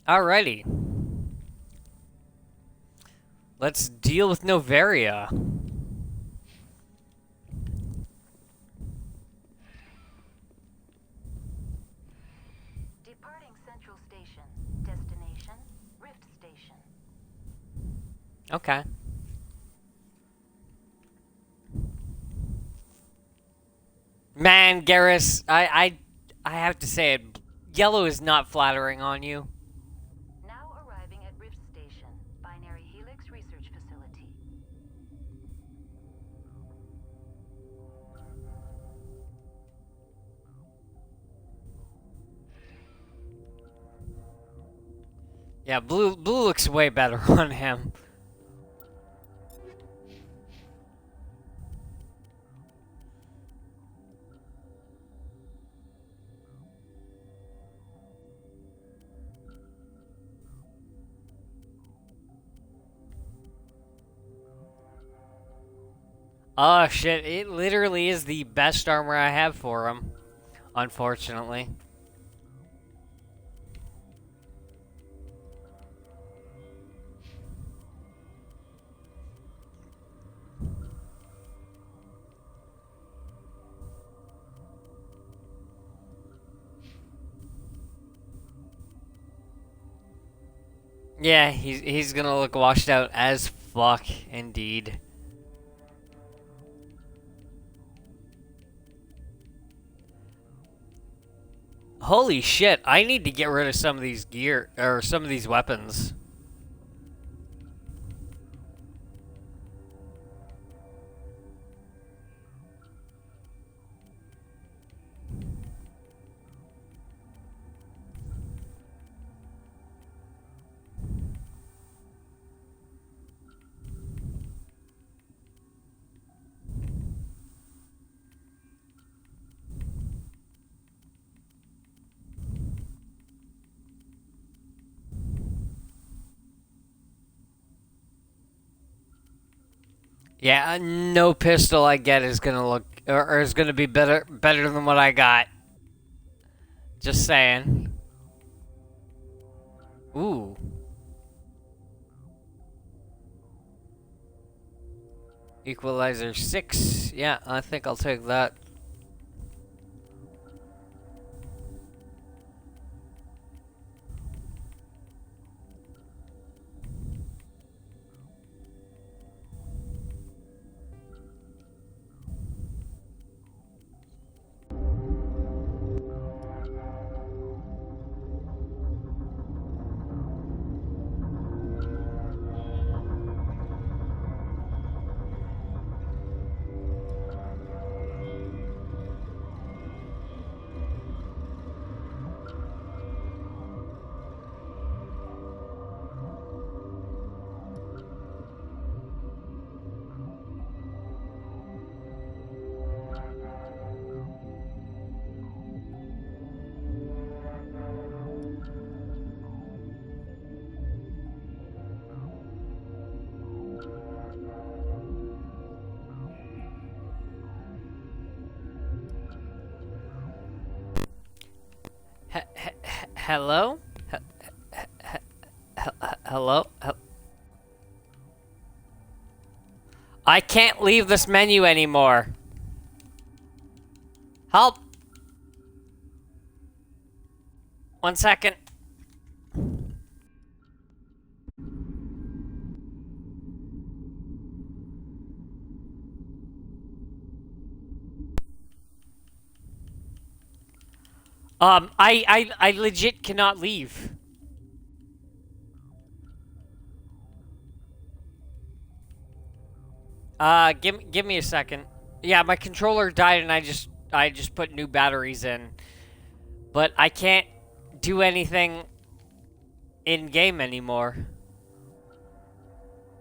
Alrighty. Let's deal with Novaria. Departing Central Station. Destination, Rift Station. Okay. Man, Garrus, I have to say it. Yellow is not flattering on you. Now arriving at Rift Station, Binary Helix Research Facility. Yeah, blue looks way better on him. Oh shit, it literally is the best armor I have for him, unfortunately. Yeah, he's gonna look washed out as fuck, indeed. Holy shit, I need to get rid of some of these gear, or some of these weapons. Yeah, no pistol I get is gonna look, or is gonna be better than what I got. Just saying. Ooh. Equalizer 6. Yeah, I think I'll take that. Hello? Hello? I can't leave this menu anymore. Help! 1 second. I legit cannot leave. Give me a second. Yeah, my controller died and I just put new batteries in. But I can't do anything in game anymore.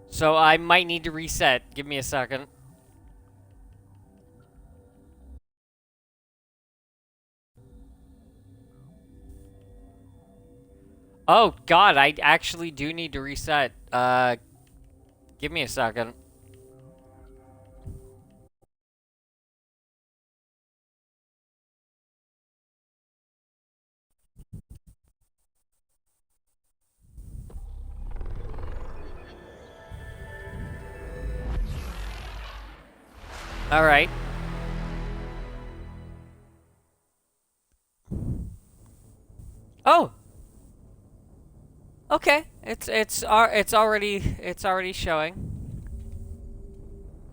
So I might need to reset. Give me a second. Oh god, I actually do need to reset. Give me a second. All right. Oh. Okay. It's already showing.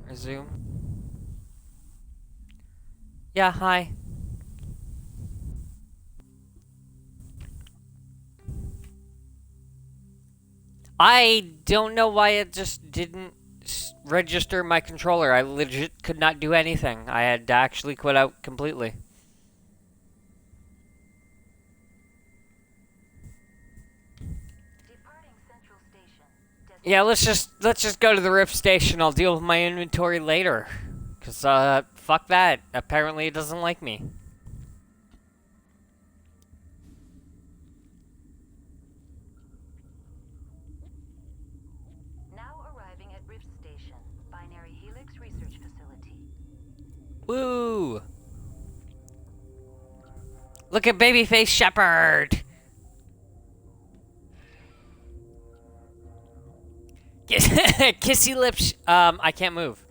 Resume. Yeah. Hi. I don't know why it just didn't register my controller. I legit could not do anything. I had to actually quit out completely. Departing Central Station. Yeah, let's just go to the Rift Station. I'll deal with my inventory later. Cause fuck that. Apparently it doesn't like me. Now arriving at Rift Station, Binary Helix Research Facility. Woo! Look at babyface Shepard. Kissy lips. I can't move.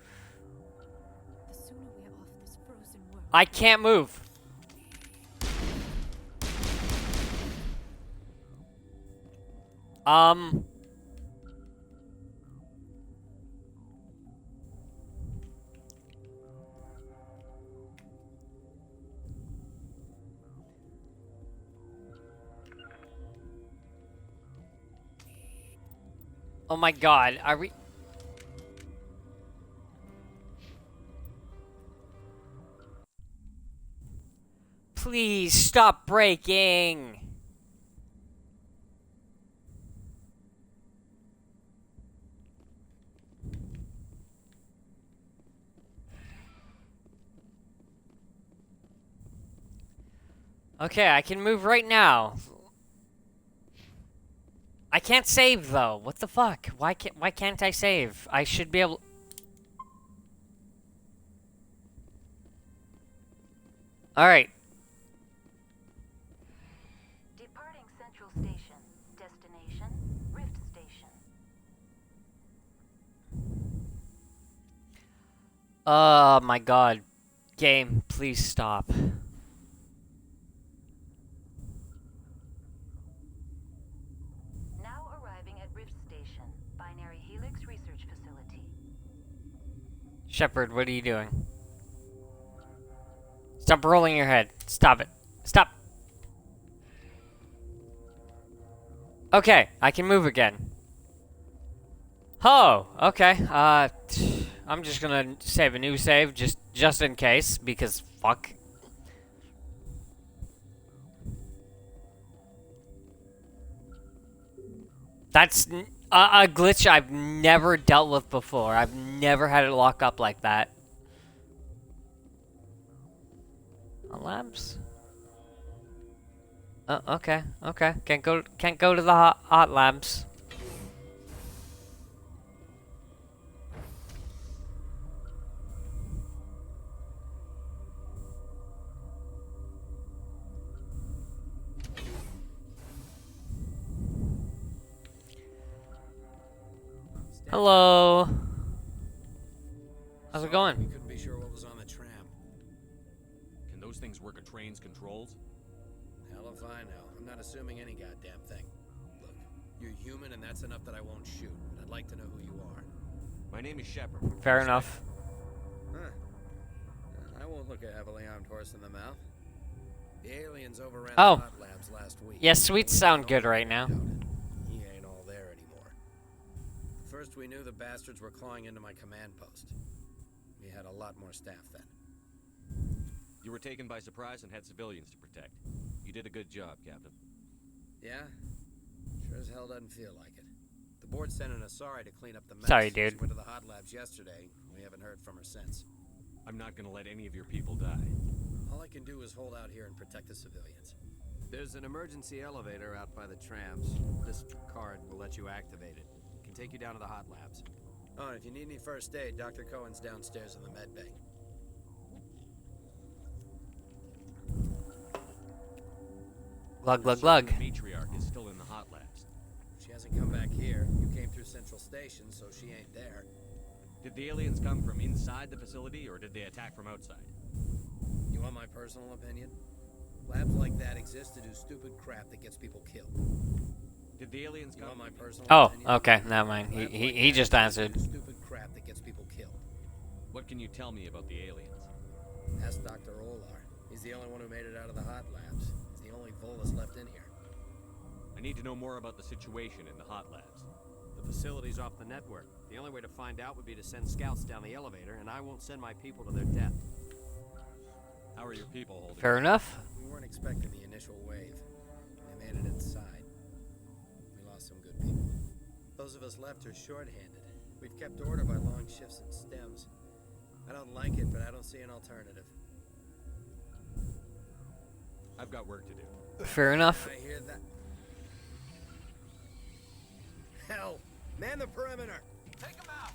The sooner we're off this frozen world. I can't move. Oh my god, are we... Please stop breaking! Okay, I can move right now. I can't save though. What the fuck? Why can't I save? I should be able... Alright. Departing Central Station. Destination, Rift Station. Oh my god. Game, please stop. Now arriving at Rift Station, Binary Helix Research Facility. Shepard, what are you doing? Stop rolling your head. Stop it. Stop. Okay, I can move again. Oh, okay. I'm just gonna save a new save just in case, because fuck. That's a glitch I've never dealt with before. I've never had it lock up like that. Labs? Oh, okay, okay. Can't go to the hot labs. Hello. How's it We going? couldn't be sure what was on the tram. Can those things work a train's controls? Hell if I know. I'm not assuming any goddamn thing. Look, you're human and that's enough that I won't shoot. But I'd like to know who you are. My name is Shepard. Fair enough. Huh. I won't look a heavily armed horse in the mouth. The aliens overran Oh. the hot labs last week. Yeah, sweets We sound don't good right know now. about it. He ain't all there anymore. First we knew the bastards were clawing into my command post. We had a lot more staff then. You were taken by surprise and had civilians to protect. You did a good job, Captain. Yeah? Sure as hell doesn't feel like it. The board sent an Asari to clean up the mess. Sorry, She dude. went to the hot labs yesterday. We haven't heard from her since. I'm not gonna let any of your people die. All I can do is hold out here and protect the civilians. There's an emergency elevator out by the trams. This card will let you activate it. It can take you down to the hot labs. Oh, and if you need any first aid, Dr. Cohen's downstairs in the med bay. Glug glug glug. The matriarch is still in the hot labs. She hasn't come back here. You came through Central Station, so she ain't there. Did the aliens come from inside the facility, or did they attack from outside? You want my personal opinion? Labs like that exist to do stupid crap that gets people killed. Did the aliens You come want my from... personal Oh, opinion? okay, never mind. Labs He like that just exist to answered. do stupid crap that gets people killed. What can you tell me about the aliens? Ask Dr. Olar. He's the only one who made it out of the hot labs. He's the only Volus left in here. I need to know more about the situation in the hot labs. The facility's off the network. The only way to find out would be to send scouts down the elevator, and I won't send my people to their death. How are your people holding? Fair enough. We weren't expecting the initial wave. They made it inside. We lost some good people. Those of us left are short-handed. We've kept order by long shifts and stems. I don't like it, but I don't see an alternative. I've got work to do. Fair enough. I hear that. Hell! Man the perimeter! Take them out!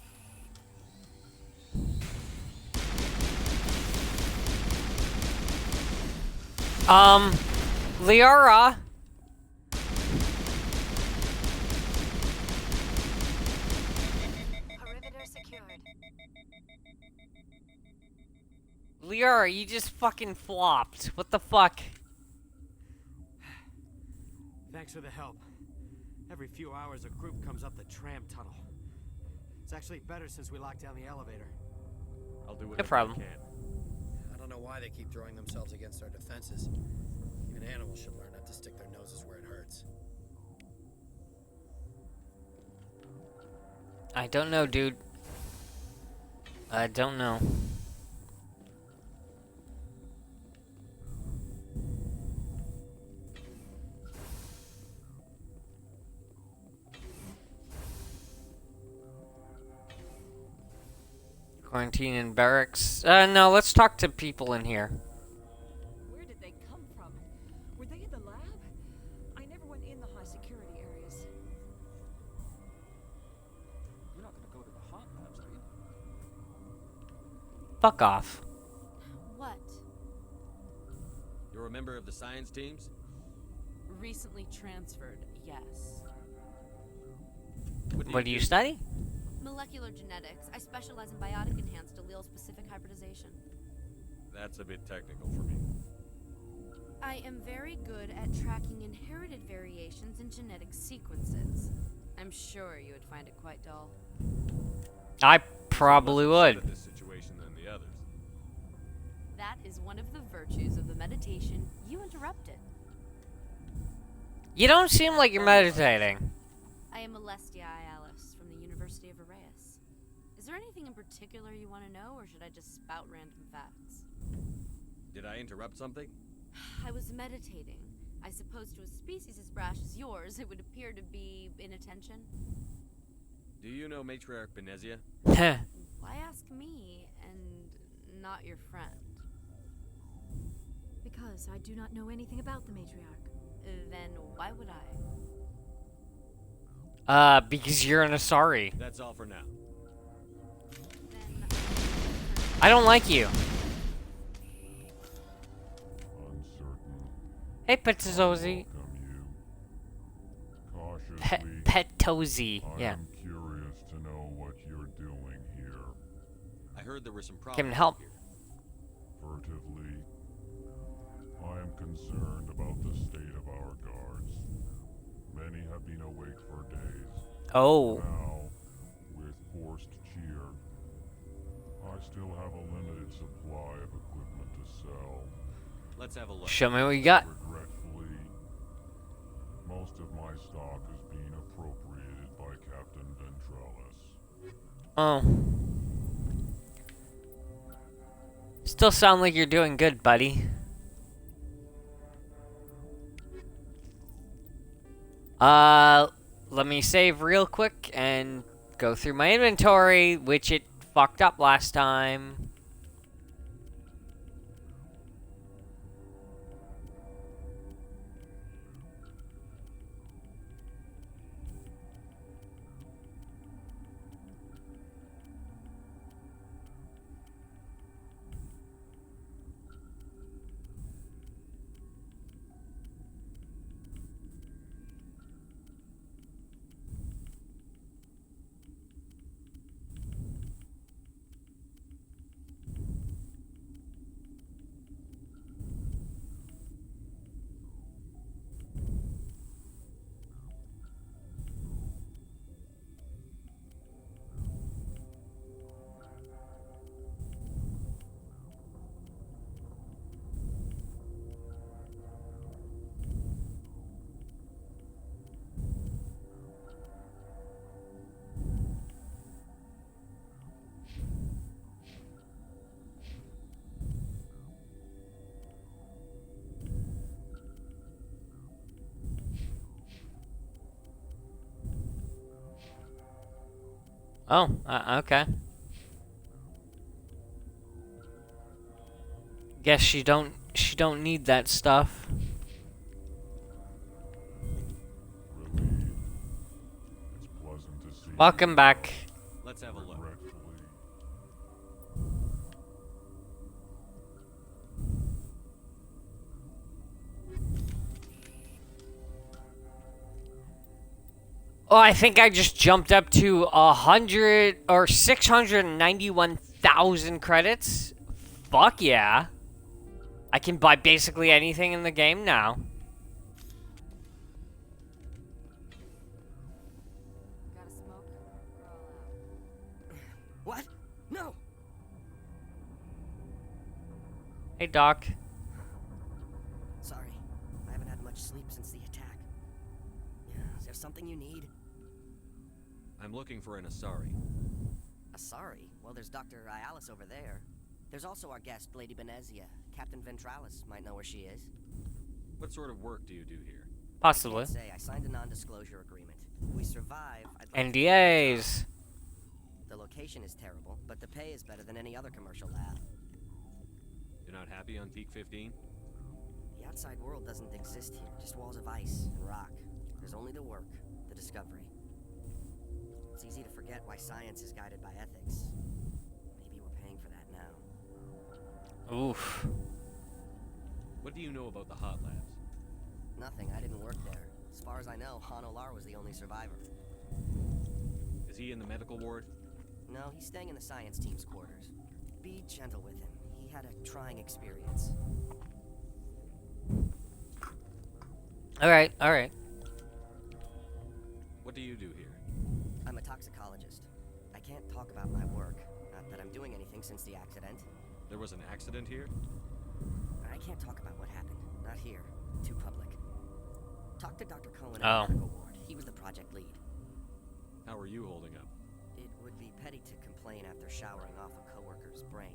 Liara. Perimeter secured. Liara, you just fucking flopped. What the fuck? Thanks for the help. Every few hours, a group comes up the tram tunnel. It's actually better since we locked down the elevator. I'll do whatever problem. I can. I don't know why they keep throwing themselves against our defenses. Even animals should learn not to stick their noses where it hurts. I don't know, dude. I don't know. Quarantine in barracks. No, let's talk to people in here. Where did they come from? Were they in the lab? I never went in the high security areas. You're not gonna go to the hot labs, are you? Fuck off. What? You're a member of the science teams? Recently transferred, yes. What do you study? Molecular genetics. I specialize in biotic enhanced allele-specific hybridization. That's a bit technical for me. I am very good at tracking inherited variations in genetic sequences. I'm sure you would find it quite dull. I probably Less upset would. at this situation than the others. That is one of the virtues of the meditation you interrupted. You don't seem like you're meditating. I am Alestia Alice from the University of Arraeus. Is there anything in particular you want to know, or should I just spout random facts? Did I interrupt something? I was meditating. I suppose to a species as brash as yours, it would appear to be inattention. Do you know Matriarch Benezia? Why ask me, and not your friend? Because I do not know anything about the matriarch. Then why would I? Because you're an Asari. That's all for now. Then I don't like you. Uncertain. Hey, Petzozi. Welcome you. Cautiously. Pettozy. Yeah. I'm curious to know what you're doing here. I heard there were some problems. Can help. Here. Furtively. I am concerned about the state of our guards. Many have been awake for days. Oh. Now, with forced cheer, I still have a limited supply of equipment to sell. Let's have a look. Show me what you got. Regretfully, most of my stock is being appropriated by Captain Ventralis. Oh. Still sound like you're doing good, buddy. Let me save real quick and go through my inventory, which it fucked up last time. Oh, okay. Guess she don't need that stuff. Relieved. It's pleasant to see. Welcome back. Let's have a look. Regretfully. Oh, I think I just jumped up to 100 or 691,000 credits. Fuck yeah. I can buy basically anything in the game now. Got a smoke? We're all out. What? No! Hey, Doc. Sorry. I haven't had much sleep since the attack. Yeah, is there something you need? I'm looking for an Asari. Sorry. Well, there's Dr. Ayalis over there. There's also our guest, Lady Benezia. Captain Ventralis might know where she is. What sort of work do you do here? Possibly. Can't say. I signed a non-disclosure agreement. If we survive, I'd like to NDAs. The location is terrible, but the pay is better than any other commercial lab. You're not happy on Peak 15? The outside world doesn't exist here, just walls of ice and rock. There's only the work, the discovery. It's easy to forget why science is guided by ethics. Maybe we're paying for that now. Oof. What do you know about the hot labs? Nothing, I didn't work there. As far as I know, Han Olar was the only survivor. Is he in the medical ward? No, he's staying in the science team's quarters. Be gentle with him. He had a trying experience. Alright, alright. What do you do here? I'm a toxicologist. I can't talk about my work. Not that I'm doing anything since the accident. There was an accident here? I can't talk about what happened. Not here. Too public. Talk to Dr. Cohen Oh. at the medical ward. He was the project lead. How are you holding up? It would be petty to complain after showering off a coworker's brain.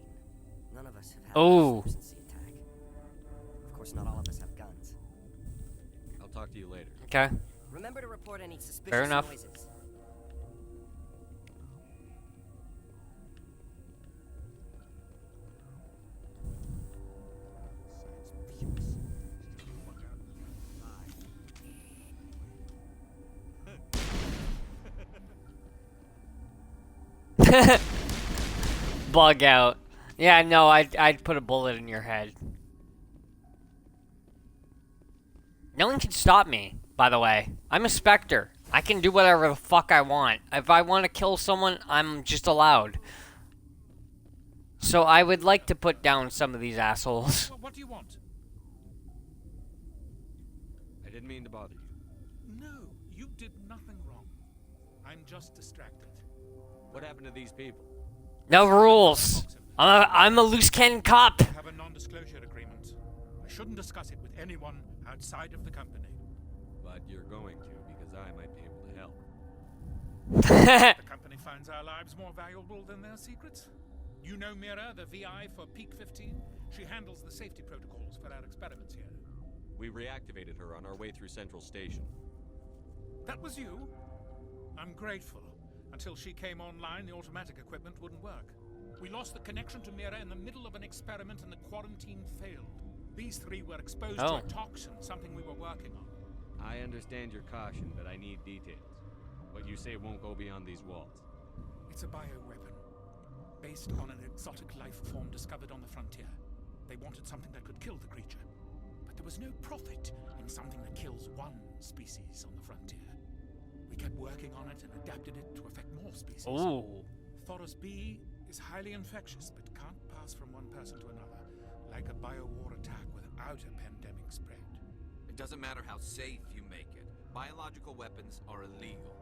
None of us have had Oh. sleep since the attack. Of course, not all of us have guns. I'll talk to you later. Okay. Remember to report any suspicious Fair enough. noises. Bug out. Yeah, no, I'd put a bullet in your head. No one can stop me, by the way. I'm a Spectre. I can do whatever the fuck I want. If I want to kill someone, I'm just allowed. So I would like to put down some of these assholes. What do you want? I didn't mean to bother you. No, you did nothing wrong. I'm just distracted. What happened to these people? No rules. I'm a loose cannon cop. We have a non-disclosure agreement. I shouldn't discuss it with anyone outside of the company. But you're going to, because I might be able to help. The company finds our lives more valuable than their secrets. You know Mira, the VI for Peak 15? She handles the safety protocols for our experiments here. We reactivated her on our way through Central Station. That was you? I'm grateful. Until she came online, the automatic equipment wouldn't work. We lost the connection to Mira in the middle of an experiment and the quarantine failed. These three were exposed to a toxin, something we were working on. I understand your caution, but I need details. What you say won't go beyond these walls. It's a bioweapon, based on an exotic life form discovered on the frontier. They wanted something that could kill the creature, but there was no profit in something that kills one species on the frontier. We kept working on it and adapted it to affect more species. Ooh. Thoros B is highly infectious, but can't pass from one person to another, like a biowar attack without a pandemic spread. It doesn't matter how safe you make it. Biological weapons are illegal.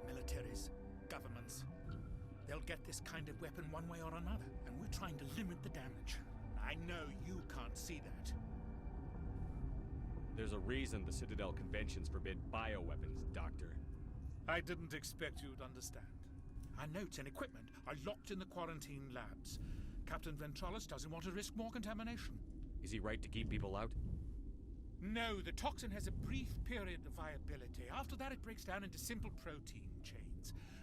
Militaries, governments, they'll get this kind of weapon one way or another, and we're trying to limit the damage. I know you can't see that. There's a reason the Citadel conventions forbid bioweapons, Doctor. I didn't expect you'd understand. Our notes and equipment are locked in the quarantine labs. Captain Ventralis doesn't want to risk more contamination. Is he right to keep people out? No, the toxin has a brief period of viability. After that, it breaks down into simple protein chains.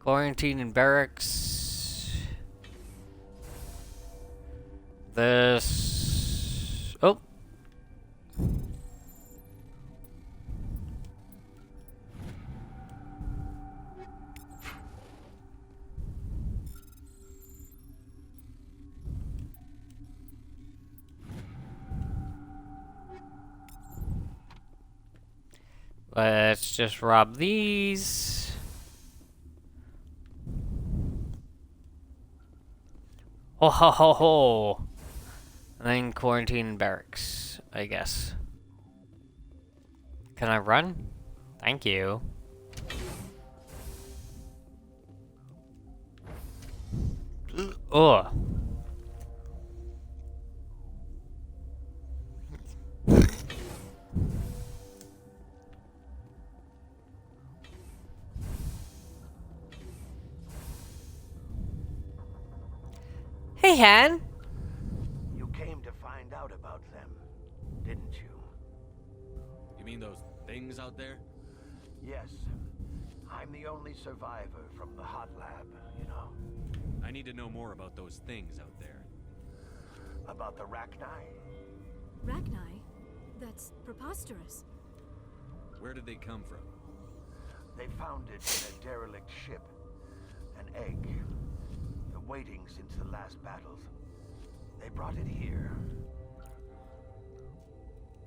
Quarantine in barracks. This. Oh. Let's just rob these. Ho ho ho ho. And then quarantine in barracks, I guess. Can I run? Thank you. Ugh. Hey, Han. You came to find out about them, didn't you? You mean those things out there? Yes. I'm the only survivor from the hot lab, you know. I need to know more about those things out there. About the Rachni? Rachni? That's preposterous. Where did they come from? They found it in a derelict ship. An egg. The waiting since the last battles. They brought it here.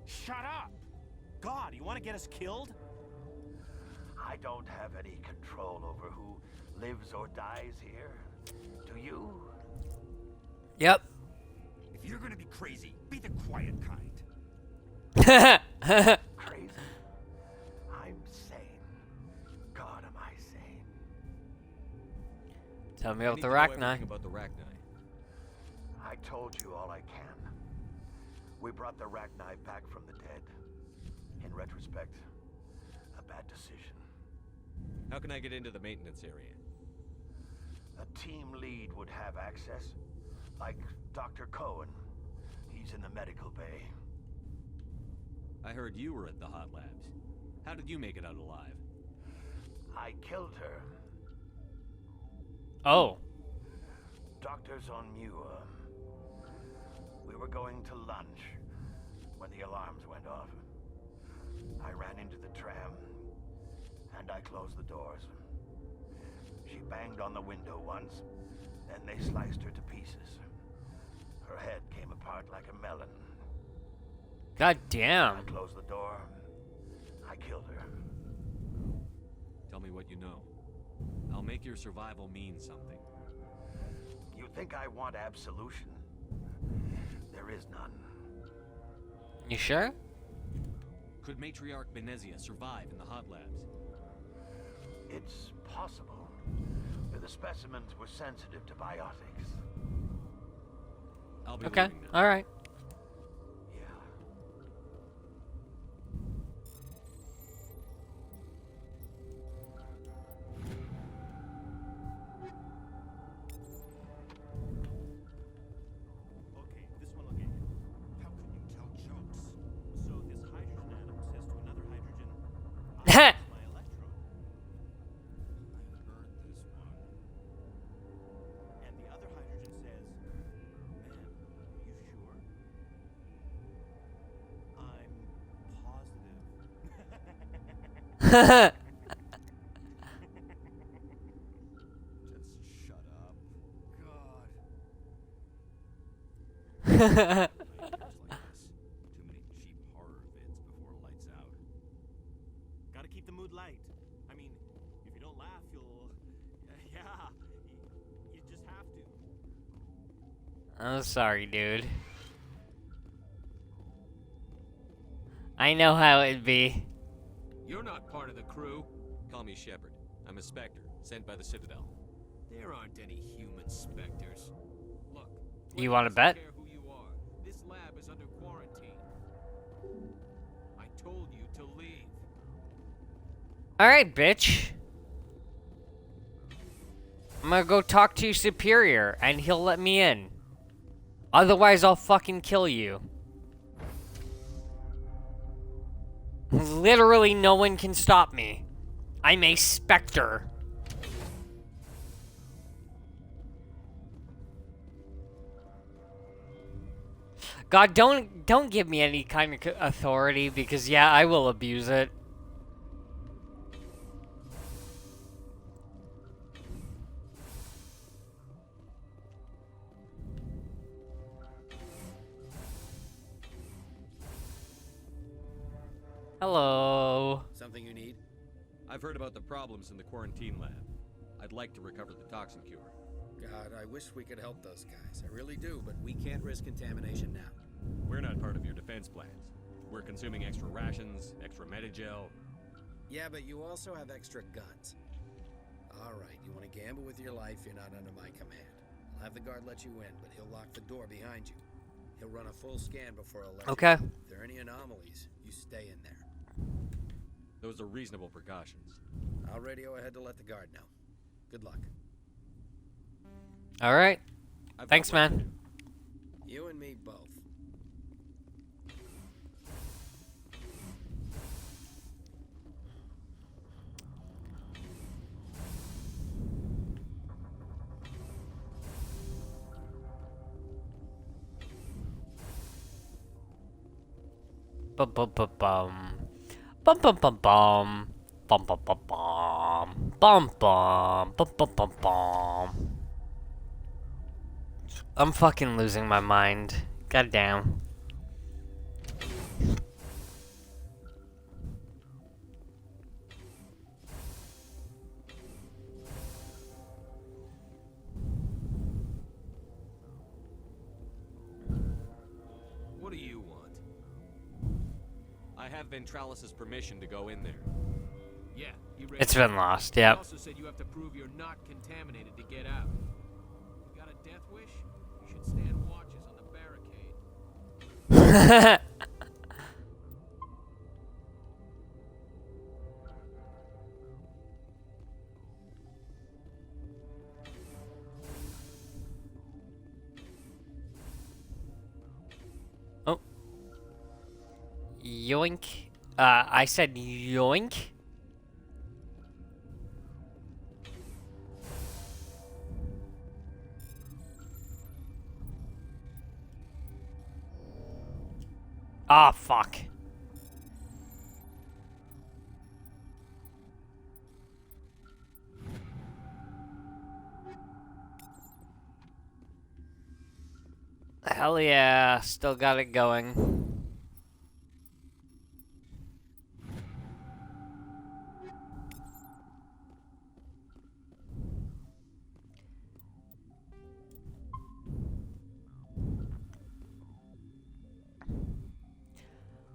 Shut up! God, you want to get us killed? I don't have any control over who lives or dies here. Do you? Yep. If you're gonna be crazy, be the quiet kind. Crazy? I'm sane. God, am I sane? Tell me I about need the to know Rachni. everything about the Rachni. I told you all I can. We brought the Rachni back from the dead. In retrospect, a bad decision. How can I get into the maintenance area? A team lead would have access. Like Dr. Cohen. He's in the medical bay. I heard you were at the hot labs. How did you make it out alive? I killed her. Oh. Doctors on Muir. We were going to lunch when the alarms went off. I ran into the tram, and I closed the doors. She banged on the window once, then they sliced her to pieces. Her head came apart like a melon. God damn. I closed the door. I killed her. Tell me what you know. I'll make your survival mean something. You think I want absolution? There is none. You sure? Could Matriarch Benezia survive in the hot labs? It's possible. The specimens were sensitive to biotics. I'll be Okay. leaving now. All right. Yeah. Okay, this one will get you. How can you tell jokes? So this hydrogen atom says to another hydrogen, I lost my electrode. I heard this one. And the other hydrogen says, man, are you sure? I'm positive. Just shut up. God. Players like this. Too many cheap horror vids before lights out. Gotta keep the mood light. I mean, if you don't laugh, you'll... Yeah, you just have to. I'm sorry, dude. I know how it'd be. You're not part of the crew. Call me Shepard. I'm a Spectre, sent by the Citadel. There aren't any human specters. Look. You wanna bet? Care who you are. This lab is under quarantine. I told you to leave. Alright, bitch. I'm gonna go talk to Superior, and he'll let me in. Otherwise, I'll fucking kill you. Literally, no one can stop me. I'm a Spectre. God, don't give me any kind of authority because yeah, I will abuse it. Hello. Something you need? I've heard about the problems in the quarantine lab. I'd like to recover the toxin cure. God, I wish we could help those guys. I really do, but we can't risk contamination now. We're not part of your defense plans. We're consuming extra rations, extra Medigel. Yeah, but you also have extra guns. All right, you want to gamble with your life, you're not under my command. I'll have the guard let you in, but he'll lock the door behind you. He'll run a full scan before he'll let Okay. you in. If there are any anomalies, you stay in there. Those are reasonable precautions. I'll radio ahead to let the guard know. Good luck. All right. I've Thanks, got work to man. do. You and me both. Bum bum bum bum. Bum bum bum bum. Bum bum bum bum. Bum bum. Bum bum bum bum. I'm fucking losing my mind. Goddamn. What do you want? I have Ventralis's permission to go in there. Yeah, you ready? It's been lost, You yep. also said you have to prove you're not contaminated to get out. You got a death wish? You should stand watches on the barricade. Oh. Yoink. I said yoink. Ah, fuck. Hell yeah, still got it going.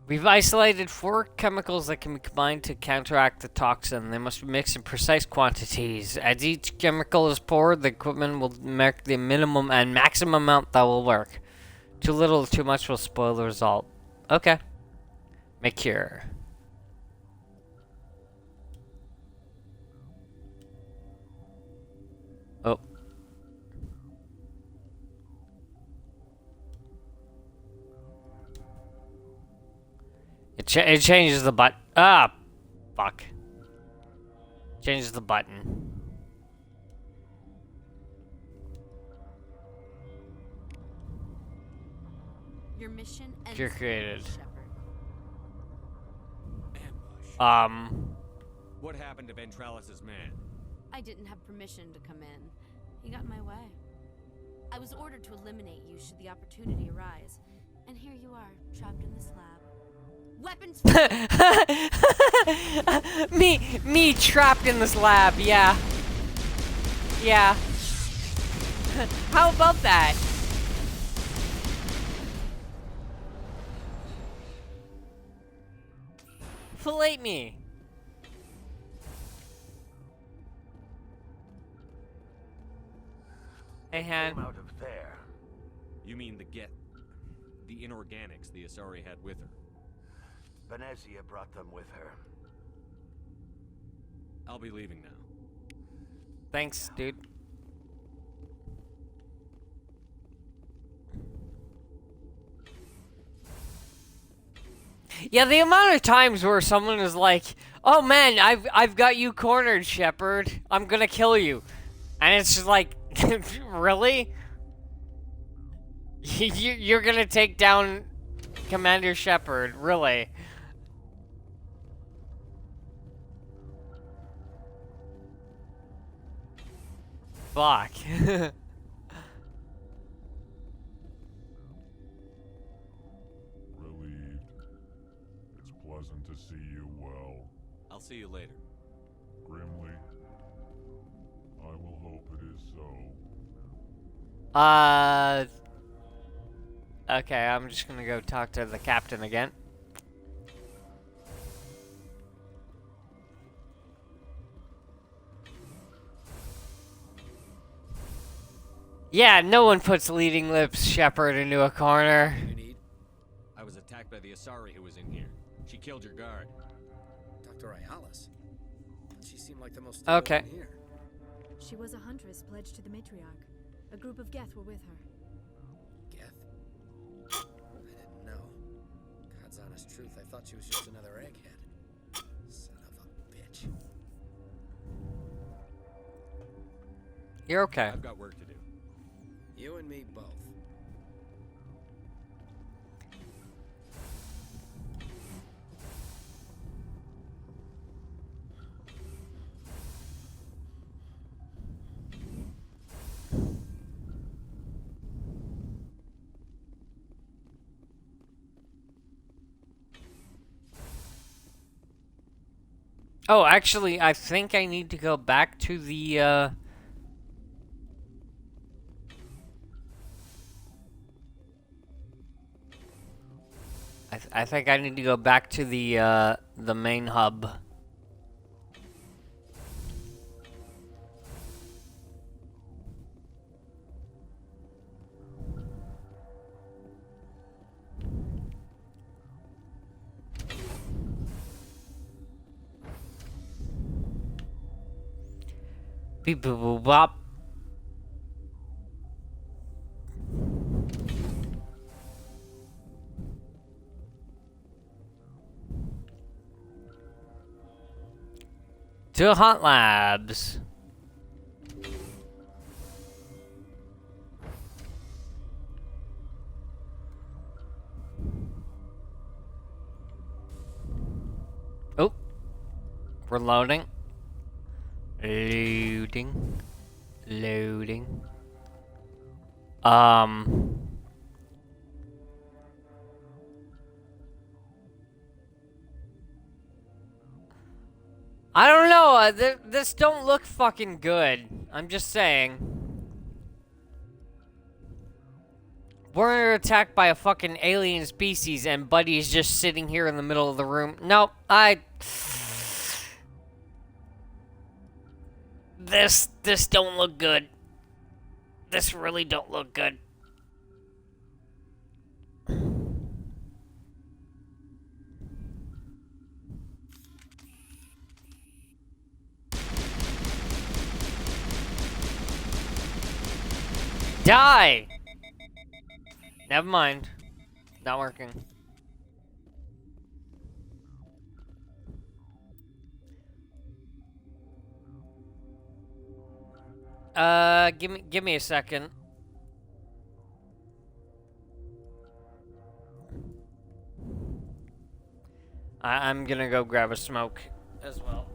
We've isolated 4 chemicals that can be combined to counteract the toxin. They must be mixed in precise quantities. As each chemical is poured, the equipment will mark the minimum and maximum amount that will work. Too little or too much will spoil the result. Okay. Make cure. Oh. It changes the button. Ah, fuck. Changes the button. Your mission ends Cure created. Shepard. What happened to Ventralis's man? I didn't have permission to come in. He got in my way. I was ordered to eliminate you should the opportunity arise. And here you are, trapped in this lab. Weapons me trapped in this lab, yeah. Yeah. How about that? Fillet me. Hey, Han. Came out of there. You mean the inorganics the Asari had with her? Venezia brought them with her. I'll be leaving now. Thanks, dude. Yeah, the amount of times where someone is like, "Oh man, I've got you cornered, Shepard. I'm gonna kill you," and it's just like, really? You're gonna take down Commander Shepard, really? Fuck. Relieved. It's pleasant to see you well. I'll see you later. Grimly, I will hope it is so. Okay, I'm just gonna go talk to the captain again. Yeah, no one puts leading lips Shepard into a corner. You need? I was attacked by the Asari who was in here. She killed your guard. Dr. Ayalis. She seemed like the most Okay. stable one here. She was a huntress pledged to the matriarch. A group of Geth were with her. Geth? I didn't know. God's honest truth, I thought she was just another egghead. Son of a bitch. You're okay. I've got work to do. You and me both. Oh, actually, I think I need to go back to the, I think I need to go back to the main hub. Beep boop boop bop. To Hot Labs. Oh, we're loading. Loading. Loading. I don't know. This don't look fucking good. I'm just saying. We're under attack by a fucking alien species, and Buddy's just sitting here in the middle of the room. Nope. This don't look good. This really don't look good. Die! Never mind. Not working. Give me a second. I'm gonna go grab a smoke as well.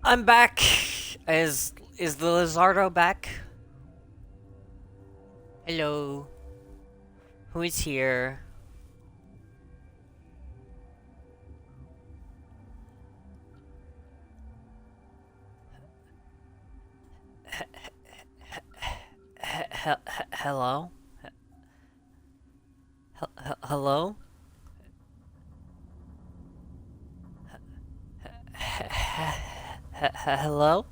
I'm back. Is the Lizardo back? Hello. Who is here? Hello? Hello? Hello?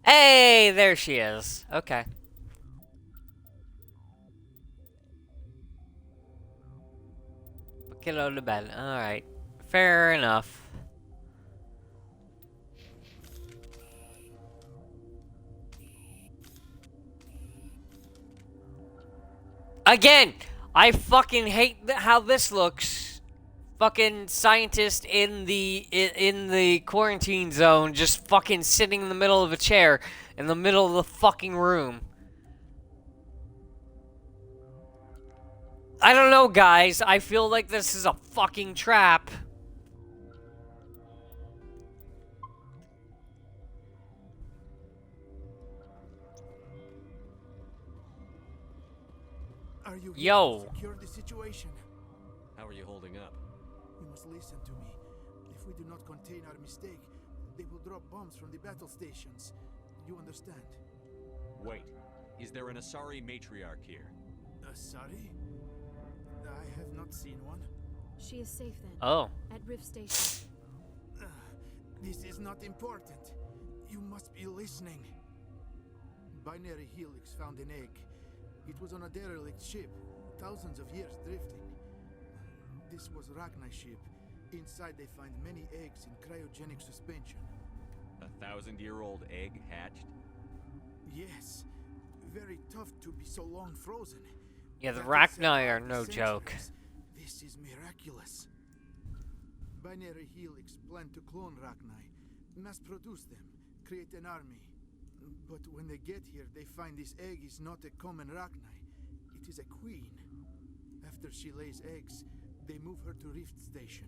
Hey, there she is. Okay. Get out of bed. Alright. Fair enough. Again! I fucking hate how this looks. Fucking scientist in the quarantine zone, just fucking sitting in the middle of a chair in the middle of the fucking room. I don't know, guys. I feel like this is a fucking trap. Are you Yo. here to secure the situation? How are you holding up? You must listen to me. If we do not contain our mistake, they will drop bombs from the battle stations. You understand? Wait, is there an Asari matriarch here? Asari? I have not seen one. She is safe then. Oh. At Rift Station. This is not important. You must be listening. Binary Helix found an egg. It was on a derelict ship, thousands of years drifting. This was Rachni's ship. Inside they find many eggs in cryogenic suspension. 1,000-year-old egg hatched? Yes. Very tough to be so long frozen. Yeah, the That is Rachni are survived no joke. centuries. This is miraculous. Binary Helix planned to clone Rachni, mass produce them, create an army. But when they get here, they find this egg is not a common Rachni. It is a queen. After she lays eggs, they move her to Rift Station.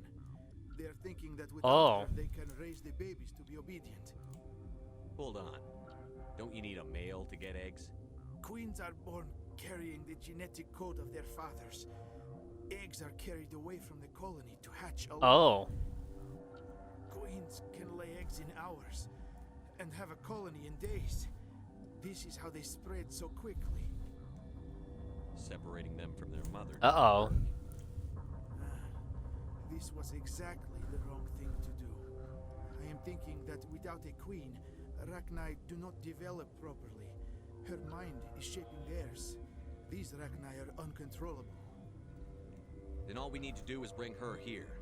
They are thinking that without her, they can raise the babies to be obedient. Hold on. Don't you need a male to get eggs? Queens are born carrying the genetic code of their fathers. Eggs are carried away from the colony to hatch alone. Oh. Queens can lay eggs in hours and have a colony in days. This is how they spread so quickly. Separating them from their mother. Uh-oh. This was exactly the wrong thing to do. I am thinking that without a queen, Rachni do not develop properly. Her mind is shaping theirs. These Rachni are uncontrollable. Then all we need to do is bring her here.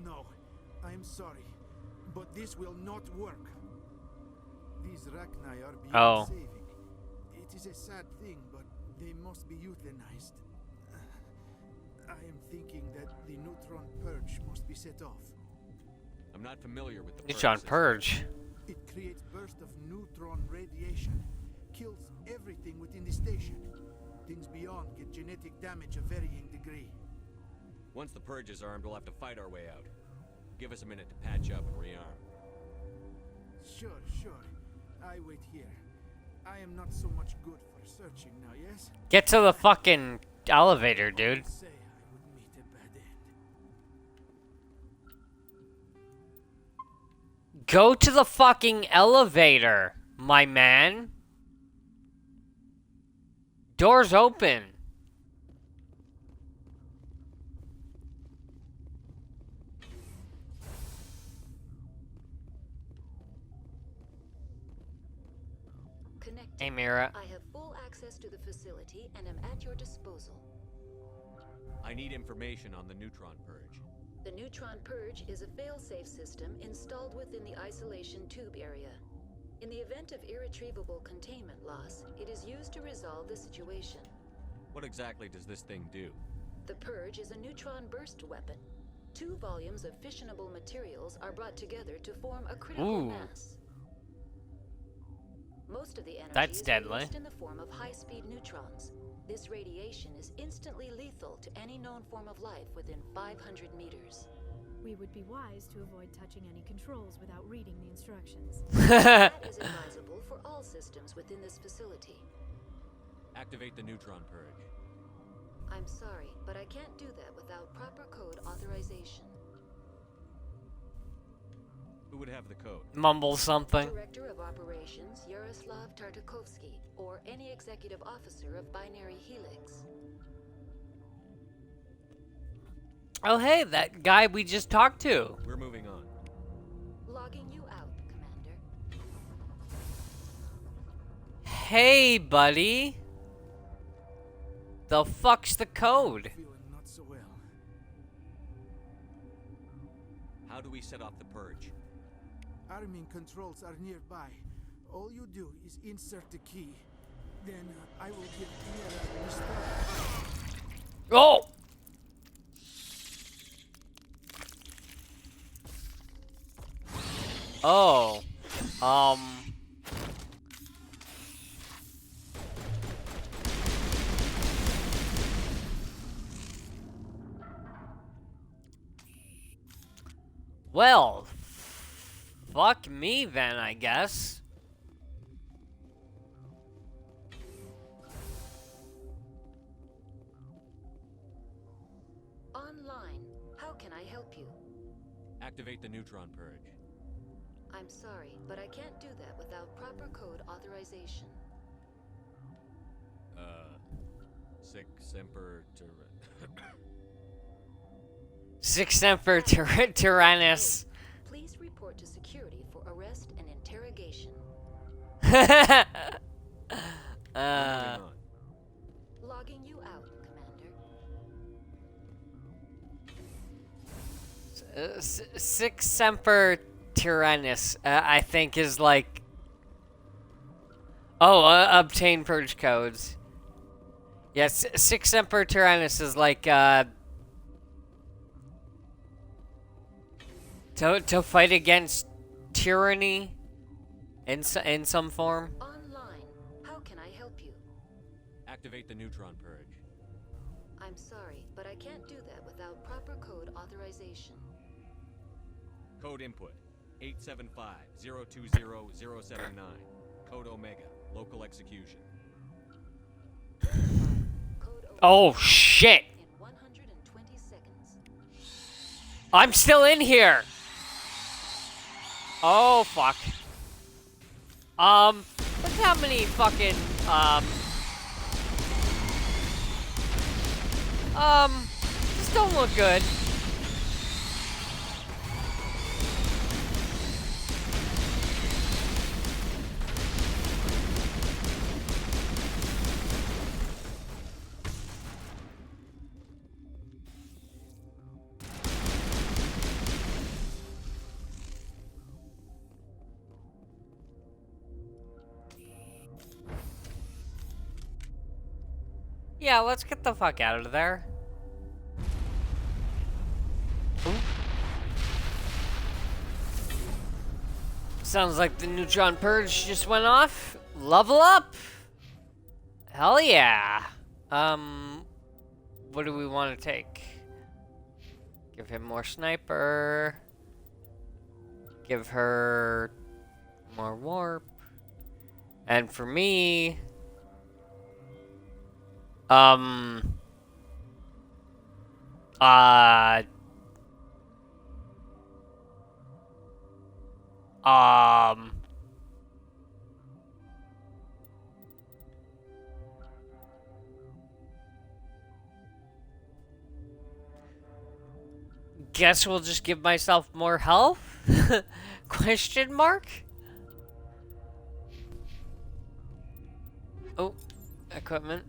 No, I am sorry, but this will not work. These Rachni are beyond saving. It is a sad thing, but they must be euthanized. I am thinking that the neutron purge must be set off. I'm not familiar with the Neutron purge. It creates bursts of neutron radiation, kills everything within the station. Things beyond get genetic damage of varying degree. Once the purge is armed, we'll have to fight our way out. Give us a minute to patch up and rearm. Sure. I wait here. I am not so much good for searching now, yes? Get to the fucking elevator, dude. Say I would meet a bad end. Go to the fucking elevator, my man. Doors open. Connected. Hey, Mira. I have full access to the facility and am at your disposal. I need information on the neutron purge. The neutron purge is a fail-safe system installed within the isolation tube area. In the event of irretrievable containment loss, it is used to resolve the situation. What exactly does this thing do? The purge is a neutron burst weapon. 2 volumes of fissionable materials are brought together to form a critical mass. Most of the energy is released in the form of high-speed neutrons. This radiation is instantly lethal to any known form of life within 500 meters. We would be wise to avoid touching any controls without reading the instructions. That is advisable for all systems within this facility. Activate the neutron purge. I'm sorry, but I can't do that without proper code authorization. Who would have the code? Mumble something. Director of Operations Yaroslav Tartakovsky, or any executive officer of Binary Helix. Oh, hey, that guy we just talked to. We're moving on. Logging you out, Commander. Hey, buddy. The fuck's the code? Feeling not so well. How do we set off the purge? Arming controls are nearby. All you do is insert the key. Then I will give Liara the start. Oh! Oh. Well, fuck me then, I guess. Online. How can I help you? Activate the neutron purge. I'm sorry, but I can't do that without proper code authorization. Sic semper Six Semper Tyrannus. Please report to security for arrest and interrogation. Logging you out, Commander. Six Semper Tyrannus, I think, is like... Oh, obtain purge codes. Yes, Six Semper Tyrannus is like, to fight against tyranny in some form. Online. How can I help you? Activate the neutron purge. I'm sorry, but I can't do that without proper code authorization. Code input 875-020-079. Code Omega. Local execution. Oh shit! In 120 seconds. I'm still in here. Oh fuck. Look how many fucking this don't look good. Yeah, let's get the fuck out of there. Ooh. Sounds like the neutron purge just went off. Level up! Hell yeah! What do we want to take? Give him more sniper. Give her more warp. And for me... Guess we'll just give myself more health? Question mark? Oh, equipment.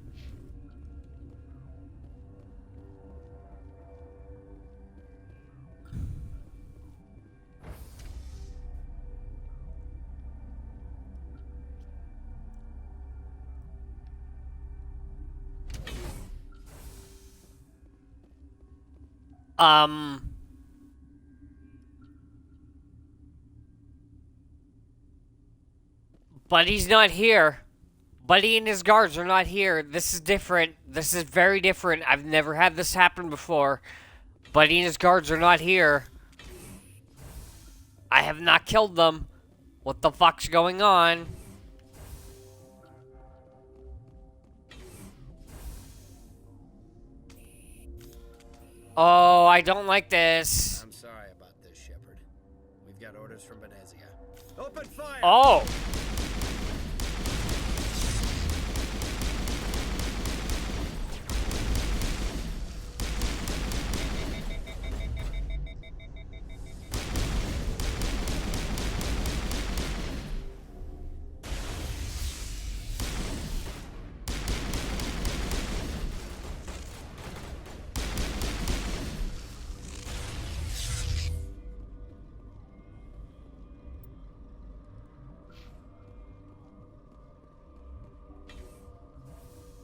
But he's not here. Buddy and his guards are not here. This is different. This is very different. I've never had this happen before. Buddy and his guards are not here. I have not killed them. What the fuck's going on? Oh, I don't like this. I'm sorry about this, Shepard. We've got orders from Venezia. Open fire! Oh!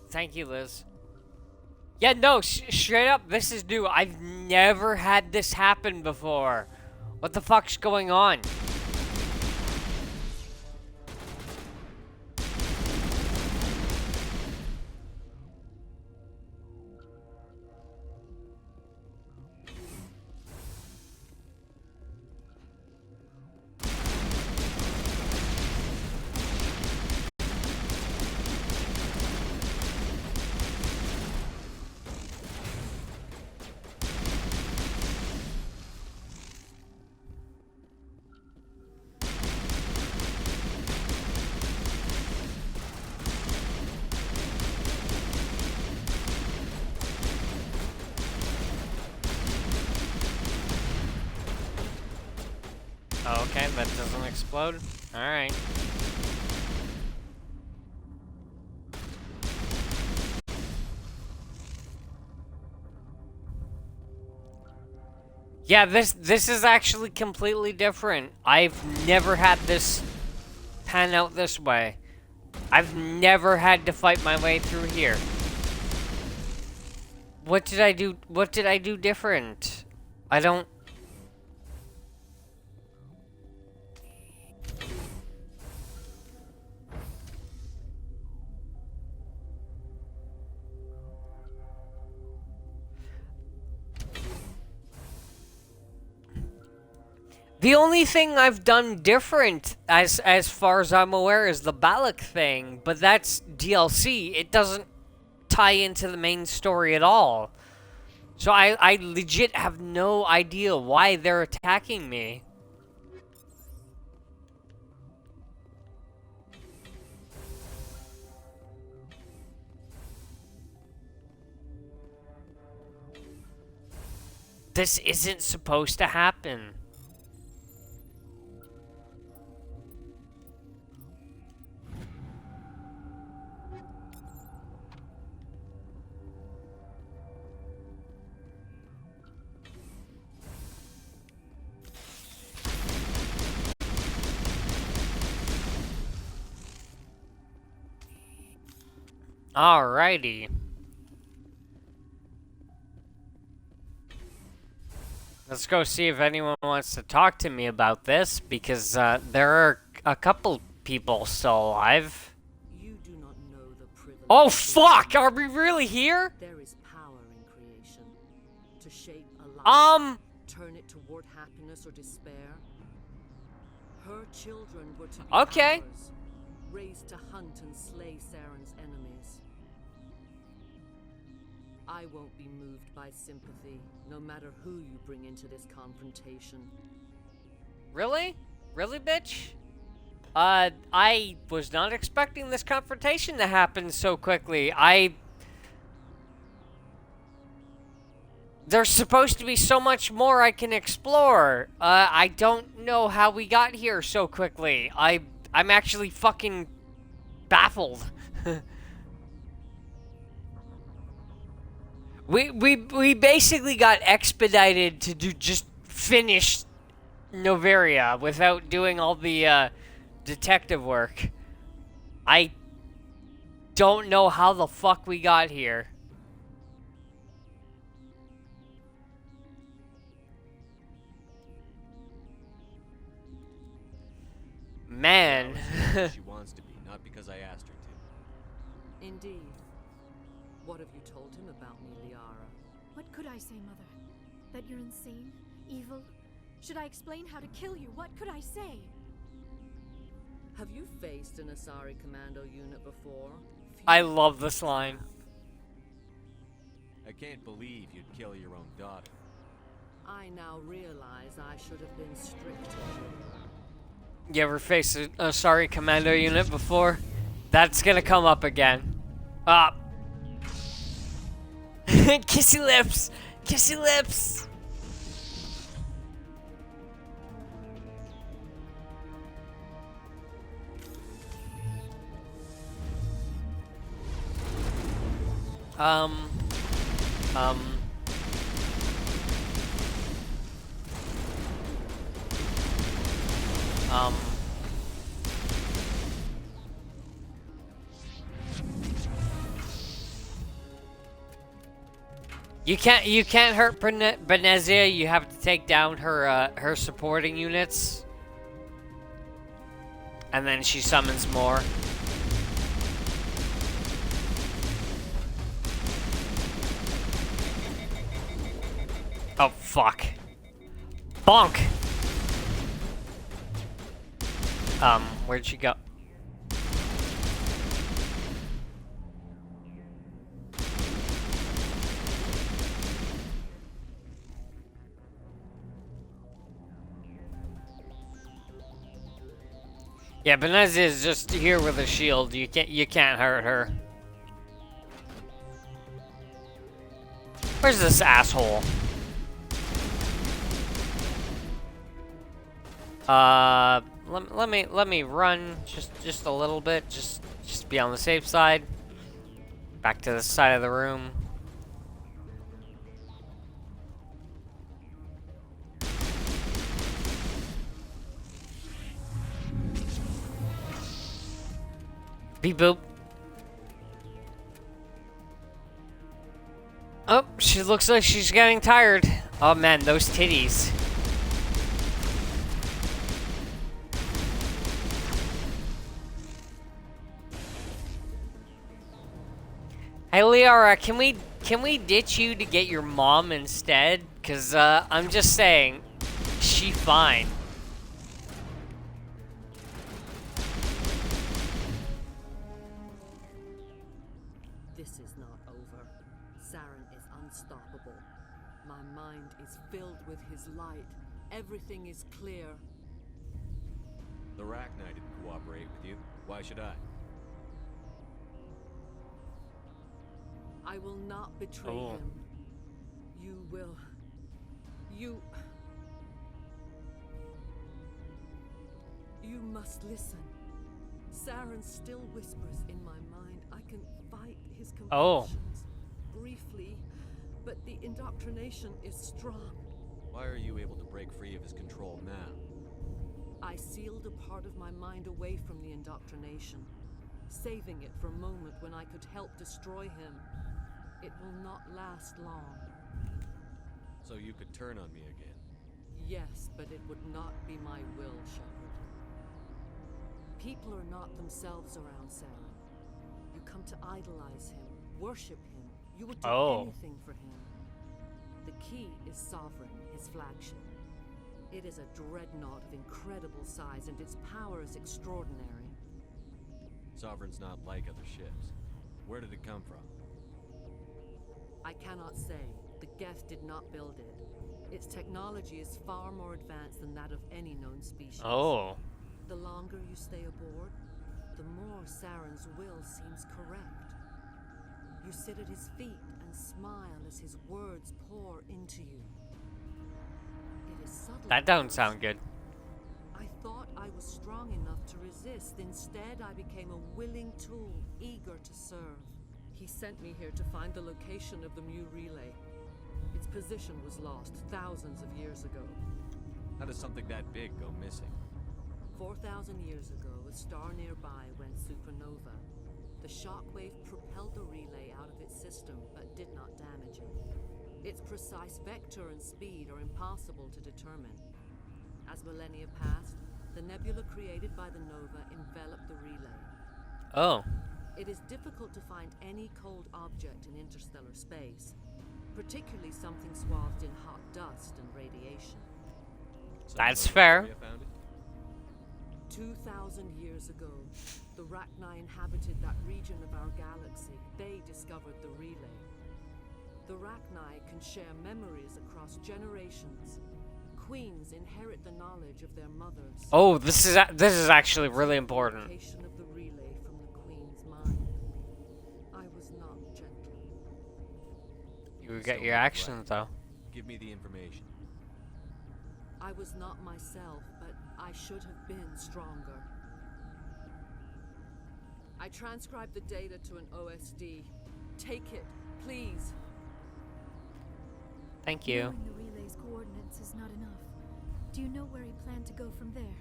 Thank you, Liz. Yeah, no, straight up, this is new. I've never had this happen before. What the fuck's going on? Okay, that doesn't explode. Alright. Yeah, this is actually completely different. I've never had this pan out this way. I've never had to fight my way through here. What did I do? What did I do different? I don't... The only thing I've done different, as far as I'm aware, is the Balak thing, but that's DLC. It doesn't tie into the main story at all. So I legit have no idea why they're attacking me. This isn't supposed to happen. Alrighty. Let's go see if anyone wants to talk to me about this, because there are a couple people still alive. You do not know the privilege. Oh fuck! Are we really here? There is power in creation. To shape a life, turn it toward happiness or despair. Her children were to be okay. ours, raised to hunt and slay Saren's enemies. I won't be moved by sympathy, no matter who you bring into this confrontation. Really? Really, bitch? I was not expecting this confrontation to happen so quickly. There's supposed to be so much more I can explore. I don't know how we got here so quickly. I'm actually fucking baffled. We basically got expedited to just finish Noveria without doing all the detective work. I don't know how the fuck we got here. Man. She wants to be, not because I asked her to. Indeed. What have you told him about me, Liara? What could I say, Mother? That you're insane? Evil? Should I explain how to kill you? What could I say? Have you faced an Asari commando unit before? I love this line. I can't believe you'd kill your own daughter. I now realize I should have been stricter. You ever faced a Asari commando unit before? That's gonna come up again. Kissy lips! Kissy lips! Um, You can't hurt Benezia. You have to take down her supporting units, and then she summons more. Oh fuck! Bonk. Where'd she go? Yeah, Benezia is just here with a shield. You can't hurt her. Where's this asshole? Let me run just a little bit. Just be on the safe side. Back to the side of the room. Beep boop. Oh, she looks like she's getting tired. Oh man, those titties. Hey Liara, can we ditch you to get your mom instead? Cause I'm just saying, she fine. This is not over. Saren is unstoppable. My mind is filled with his light. Everything is clear. The Rachni didn't cooperate with you. Why should I? I will not betray him. You will. You must listen. Saren still whispers in my mind. I can fight his compulsions briefly, but the indoctrination is strong. Why are you able to break free of his control now? I sealed a part of my mind away from the indoctrination, saving it for a moment when I could help destroy him. It will not last long. So you could turn on me again? Yes, but it would not be my will, Shepard. People are not themselves around Saren. You come to idolize him, worship him. You would do anything for him. The key is Sovereign, his flagship. It is a dreadnought of incredible size, and its power is extraordinary. Sovereign's not like other ships. Where did it come from? I cannot say. The Geth did not build it. Its technology is far more advanced than that of any known species. The longer you stay aboard, the more Saren's will seems correct. You sit at his feet and smile as his words pour into you. It is subtle. That don't sound good. I thought I was strong enough to resist. Instead, I became a willing tool, eager to serve. He sent me here to find the location of the Mu relay. Its position was lost thousands of years ago. How does something that big go missing? 4,000 years ago, a star nearby went supernova. The shockwave propelled the relay out of its system, but did not damage it. Its precise vector and speed are impossible to determine. As millennia passed, the nebula created by the nova enveloped the relay. It is difficult to find any cold object in interstellar space, particularly something swathed in hot dust and radiation. That's fair. 2,000 years ago, the Rachni inhabited that region of our galaxy. They discovered the relay. The Rachni can share memories across generations. Queens inherit the knowledge of their mothers. Oh, this is actually really important. Location of the relay from the Queen's mind. I was not gentle. You get your actions though. Give me the information. I was not myself, but I should have been stronger. I transcribed the data to an OSD. Take it, please. Thank you. Knowing the relay's coordinates is not enough. Do you know where he planned to go from there?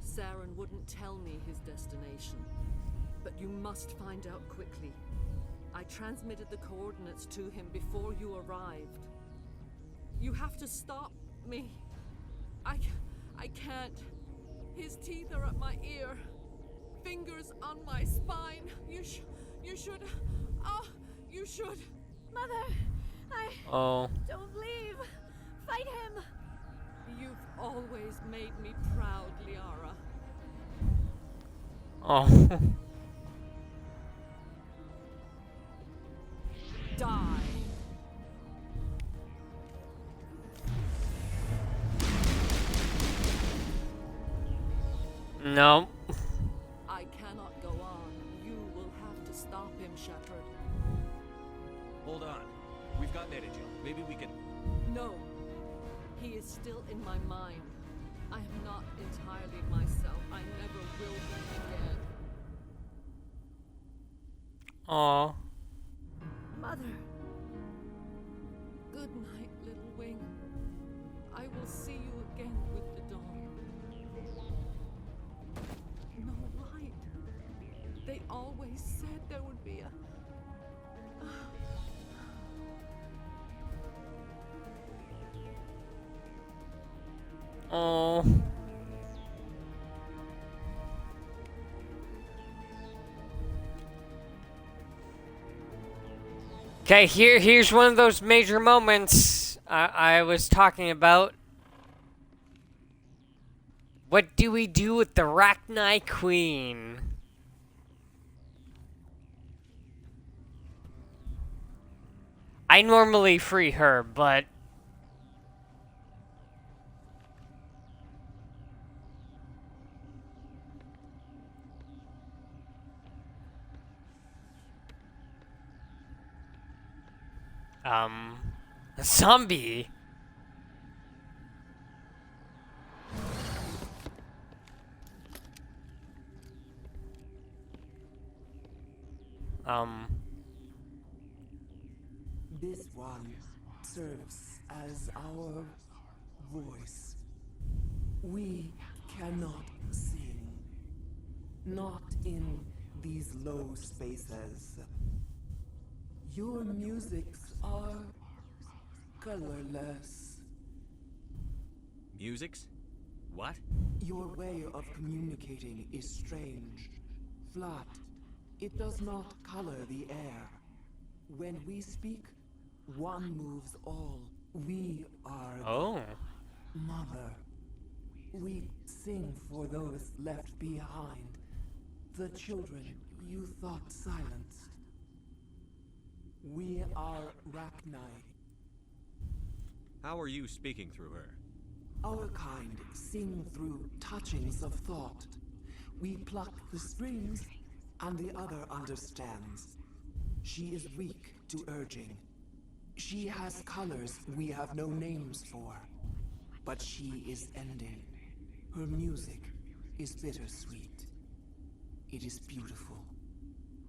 Saren wouldn't tell me his destination, but you must find out quickly. I transmitted the coordinates to him before you arrived. You have to stop me. I can't. His teeth are at my ear. Fingers on my spine. You should. Oh, you should. Mother, Oh. don't leave. Fight him. You've always made me proud, Liara. Oh. Die. No. I cannot go on. You will have to stop him, Shepard. Hold on. We've got Netagel. Maybe we can... No. He is still in my mind. I am not entirely myself. I never will be again. Aw. Mother. Good night, little wing. I will see you again with the dawn. No light. They always said there would be a... Oh. Okay, here's one of those major moments I was talking about. What do we do with the Rachni Queen? I normally free her, but... a zombie? This one serves as our voice. We cannot sing. Not in these low spaces. Your musics are colorless. Musics? What? Your way of communicating is strange. Flat. It does not color the air. When we speak, one moves all. We are Mother. We sing for those left behind. The children you thought silenced. We are Rachni. How are you speaking through her? Our kind sing through touchings of thought. We pluck the strings, and the other understands. She is weak to urging. She has colors we have no names for. But she is ending. Her music is bittersweet. It is beautiful.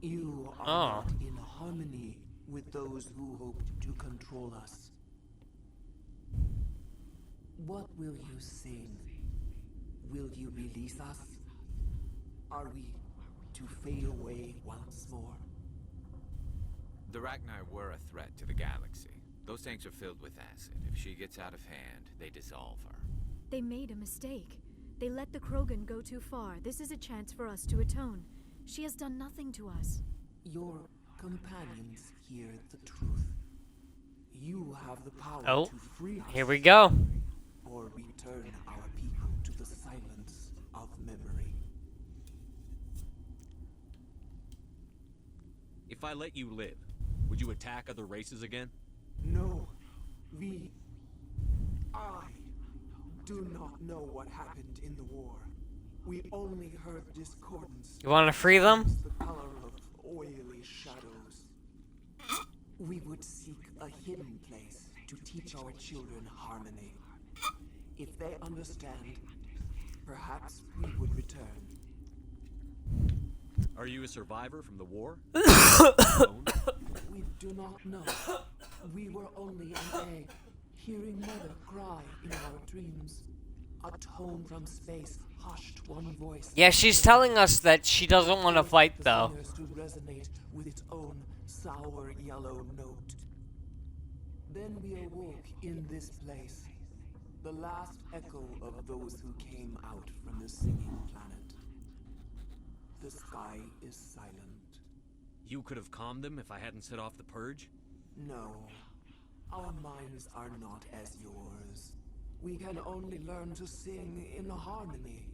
You are not in harmony with those who hoped to control us. What will you sing? Will you release us? Are we to fade away once more? The Rachni were a threat to the galaxy. Those tanks are filled with acid. If she gets out of hand, they dissolve her. They made a mistake. They let the Krogan go too far. This is a chance for us to atone. She has done nothing to us. Your companions hear the truth. You have the power Oh, to free us. here we go. Or return our people to the silence of memory. If I let you live, would you attack other races again? No, I do not know what happened in the war. We only heard discordance. You want to free them? The color of oily shadows. We would seek a hidden place to teach our children harmony. If they understand, perhaps we would return. Are you a survivor from the war? We do not know. We were only an egg, hearing mother cry in our dreams. A tone from space hushed one voice. Yeah, she's telling us that she doesn't want to fight, though. To resonate with its own sour yellow note. Then we awoke in this place, the last echo of those who came out from the singing planet. The sky is silent. You could have calmed them if I hadn't set off the purge? No, our minds are not as yours. We can only learn to sing in harmony.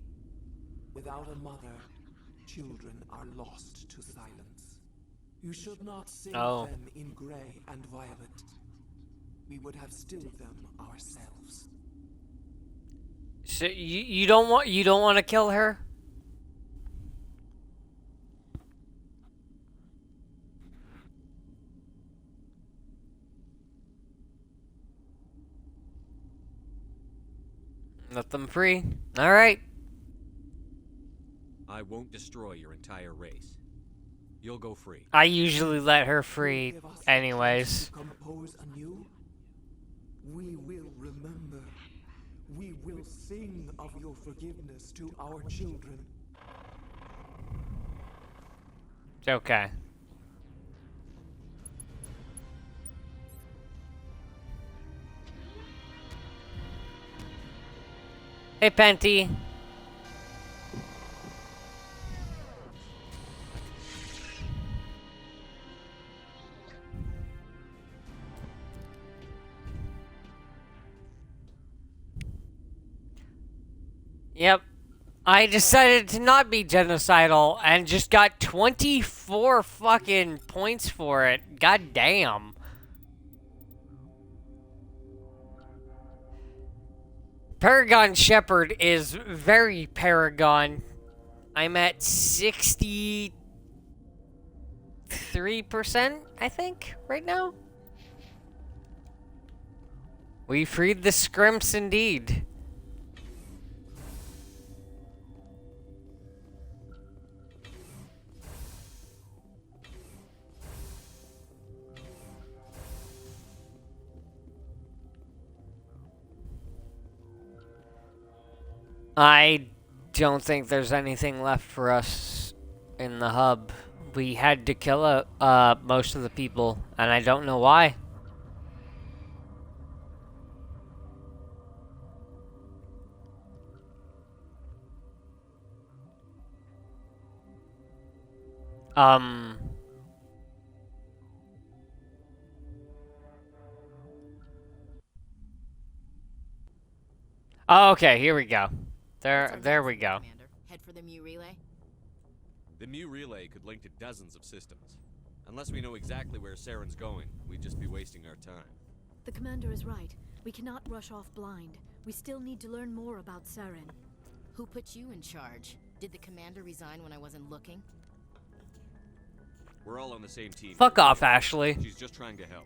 Without a mother, children are lost to silence. You should not sing them in gray and violet. We would have stilled them ourselves. So you don't want to kill her? Let them free. All right. I won't destroy your entire race. You'll go free. I usually let her free anyways. Compose anew. We will remember. We will sing of your forgiveness to our children. Okay. Hey, Penty. Yep. I decided to not be genocidal and just got 24 fucking points for it. God damn. Paragon Shepard is very Paragon. I'm at 63%, I think, right now. We freed the Scrimps indeed. I don't think there's anything left for us in the hub. We had to kill most of the people, and I don't know why. Oh, okay, here we go. There we go. Commander. Head for the Mu relay. The Mu relay could link to dozens of systems. Unless we know exactly where Saren's going, we'd just be wasting our time. The commander is right. We cannot rush off blind. We still need to learn more about Saren. Who put you in charge? Did the commander resign when I wasn't looking? We're all on the same team. Fuck off, Ashley. She's just trying to help.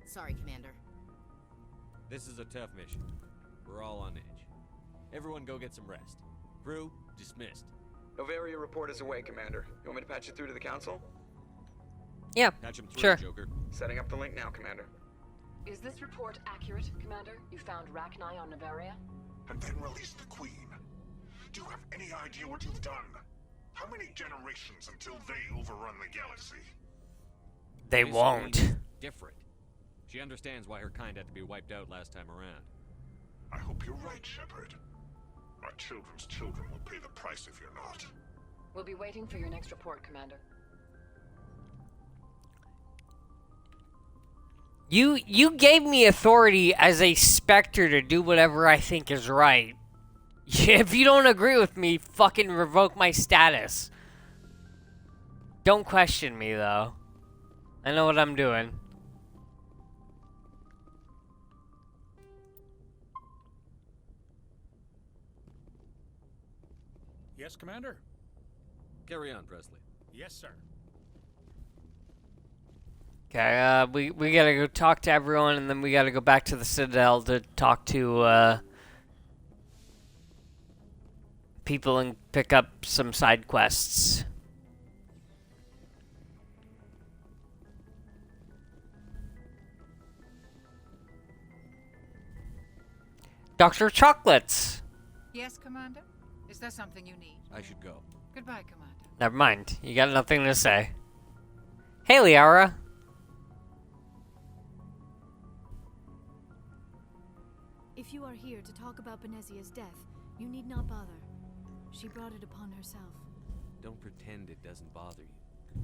Sorry, Commander. This is a tough mission. We're all on edge. Everyone go get some rest. Crew, dismissed. Novaria report is away, Commander. You want me to patch it through to the Council? Yeah, patch him through, sure. Joker. Setting up the link now, Commander. Is this report accurate, Commander? You found Rachni on Novaria? And then released the Queen. Do you have any idea what you've done? How many generations until they overrun the galaxy? They won't. Different. She understands why her kind had to be wiped out last time around. I hope you're right, Shepard. Our children's children will pay the price if you're not. We'll be waiting for your next report, Commander. You gave me authority as a Spectre to do whatever I think is right. If you don't agree with me, fucking revoke my status. Don't question me, though. I know what I'm doing. Yes, Commander? Carry on, Presley. Yes, sir. Okay, we gotta go talk to everyone, and then we gotta go back to the Citadel to talk to, people and pick up some side quests. Dr. Chocolates! Yes, Commander? Is there something you need? I should go. Goodbye, Commander. Never mind, you got nothing to say. Hey, Liara! If you are here to talk about Benezia's death, you need not bother. She brought it upon herself. Don't pretend it doesn't bother you.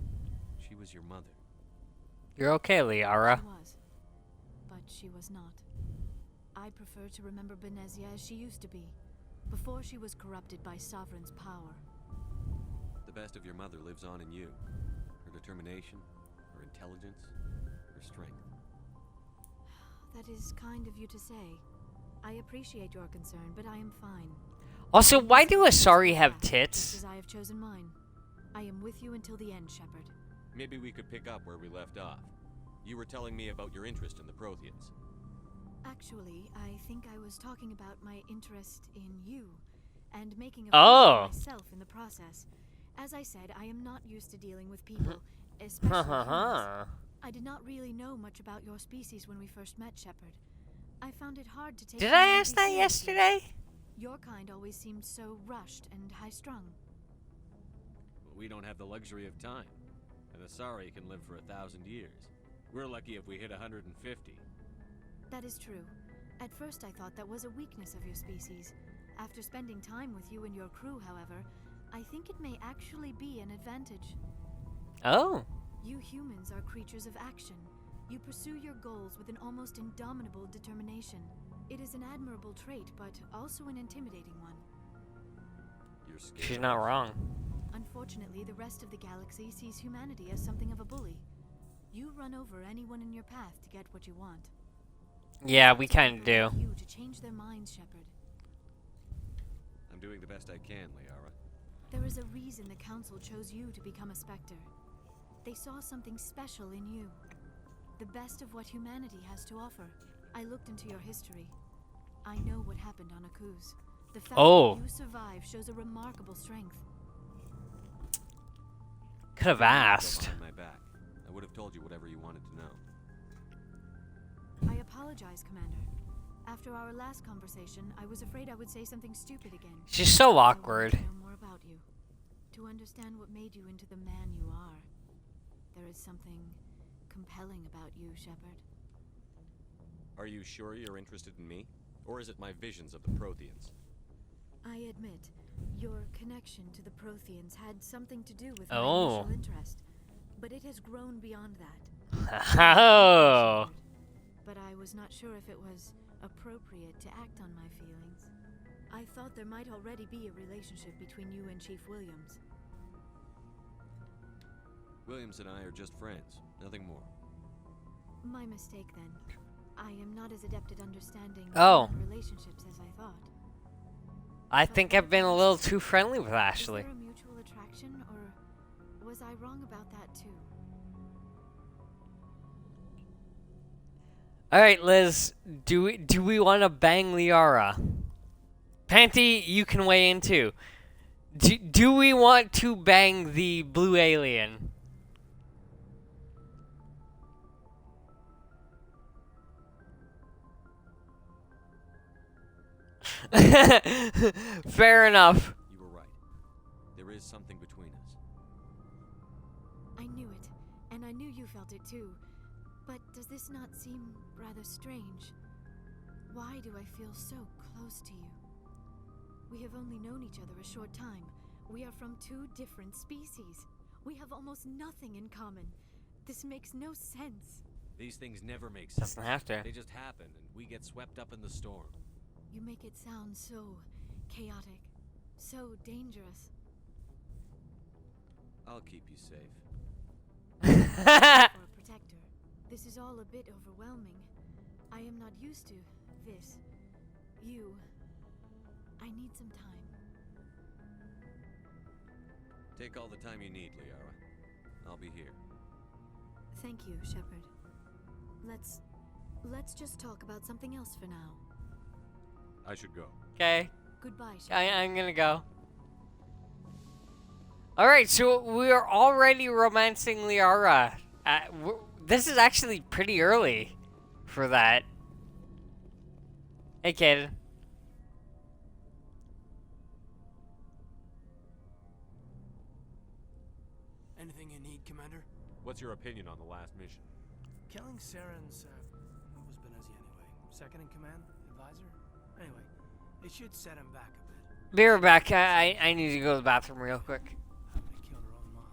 She was your mother. You're okay, Liara. She was. But she was not. I prefer to remember Benezia as she used to be, before she was corrupted by Sovereign's power. The best of your mother lives on in you. Her determination, her intelligence, her strength. That is kind of you to say. I appreciate your concern, but I am fine. Also, why do Asari have tits? Just as I have chosen mine. I am with you until the end, Shepard. Maybe we could pick up where we left off. You were telling me about your interest in the Protheans. Actually, I think I was talking about my interest in you, and making a fool of myself in the process. As I said, I am not used to dealing with people, especially humans. I did not really know much about your species when we first met, Shepard. I found it hard to take. Did I ask that yesterday? Your kind always seemed so rushed and high-strung. We don't have the luxury of time. An Asari can live for 1,000 years. We're lucky if we hit 150. That is true. At first I thought that was a weakness of your species. After spending time with you and your crew, however, I think it may actually be an advantage. Oh. You humans are creatures of action. You pursue your goals with an almost indomitable determination. It is an admirable trait, but also an intimidating one. You're scared. She's not wrong. Unfortunately, the rest of the galaxy sees humanity as something of a bully. You run over anyone in your path to get what you want. Yeah, we kind of do. You to change their minds, Shepard. I'm doing the best I can, Liara. There is a reason the Council chose you to become a Spectre. They saw something special in you. The best of what humanity has to offer. I looked into your history. I know what happened on Akuz. The fact that you survived shows a remarkable strength. Could have asked. My back. I would have told you whatever you wanted to know. I apologize, Commander. After our last conversation, I was afraid I would say something stupid again. She's so awkward. I want to know more about you. To understand what made you into the man you are. There is something compelling about you, Shepard. Are you sure you're interested in me? Or is it my visions of the Protheans? I admit, your connection to the Protheans had something to do with my initial interest. But it has grown beyond that. Oh. But I was not sure if it was appropriate to act on my feelings. I thought there might already be a relationship between you and Chief Williams. Williams and I are just friends, nothing more. My mistake then. I am not as adept at understanding relationships as I thought. I think I've been a little too friendly with Ashley. Is there a mutual attraction, or was I wrong about that too? Alright, Liz, do we want to bang Liara? Panty, you can weigh in too. Do we want to bang the blue alien? Fair enough. You were right. There is something between us. I knew it, and I knew you felt it too. But does this not seem rather strange? Why do I feel so close to you? We have only known each other a short time. We are from two different species. We have almost nothing in common. This makes no sense. These things never make sense. Doesn't have to. They just happen, and we get swept up in the storm. You make it sound so chaotic, so dangerous. I'll keep you safe. For a protector, this is all a bit overwhelming. I am not used to this. You. I need some time. Take all the time you need, Liara. I'll be here. Thank you, Shepard. Let's just talk about something else for now. I should go. Okay. Goodbye, Shepard. I'm gonna go. Alright, so we are already romancing Liara. This is actually pretty early for that. Hey, kid. Anything you need, Commander? What's your opinion on the last mission? Killing Saren's, what was Benezi anyway? Second in command? Advisor? Anyway, it should set him back a bit. Be right back. I need to go to the bathroom real quick. Having killed her own mom.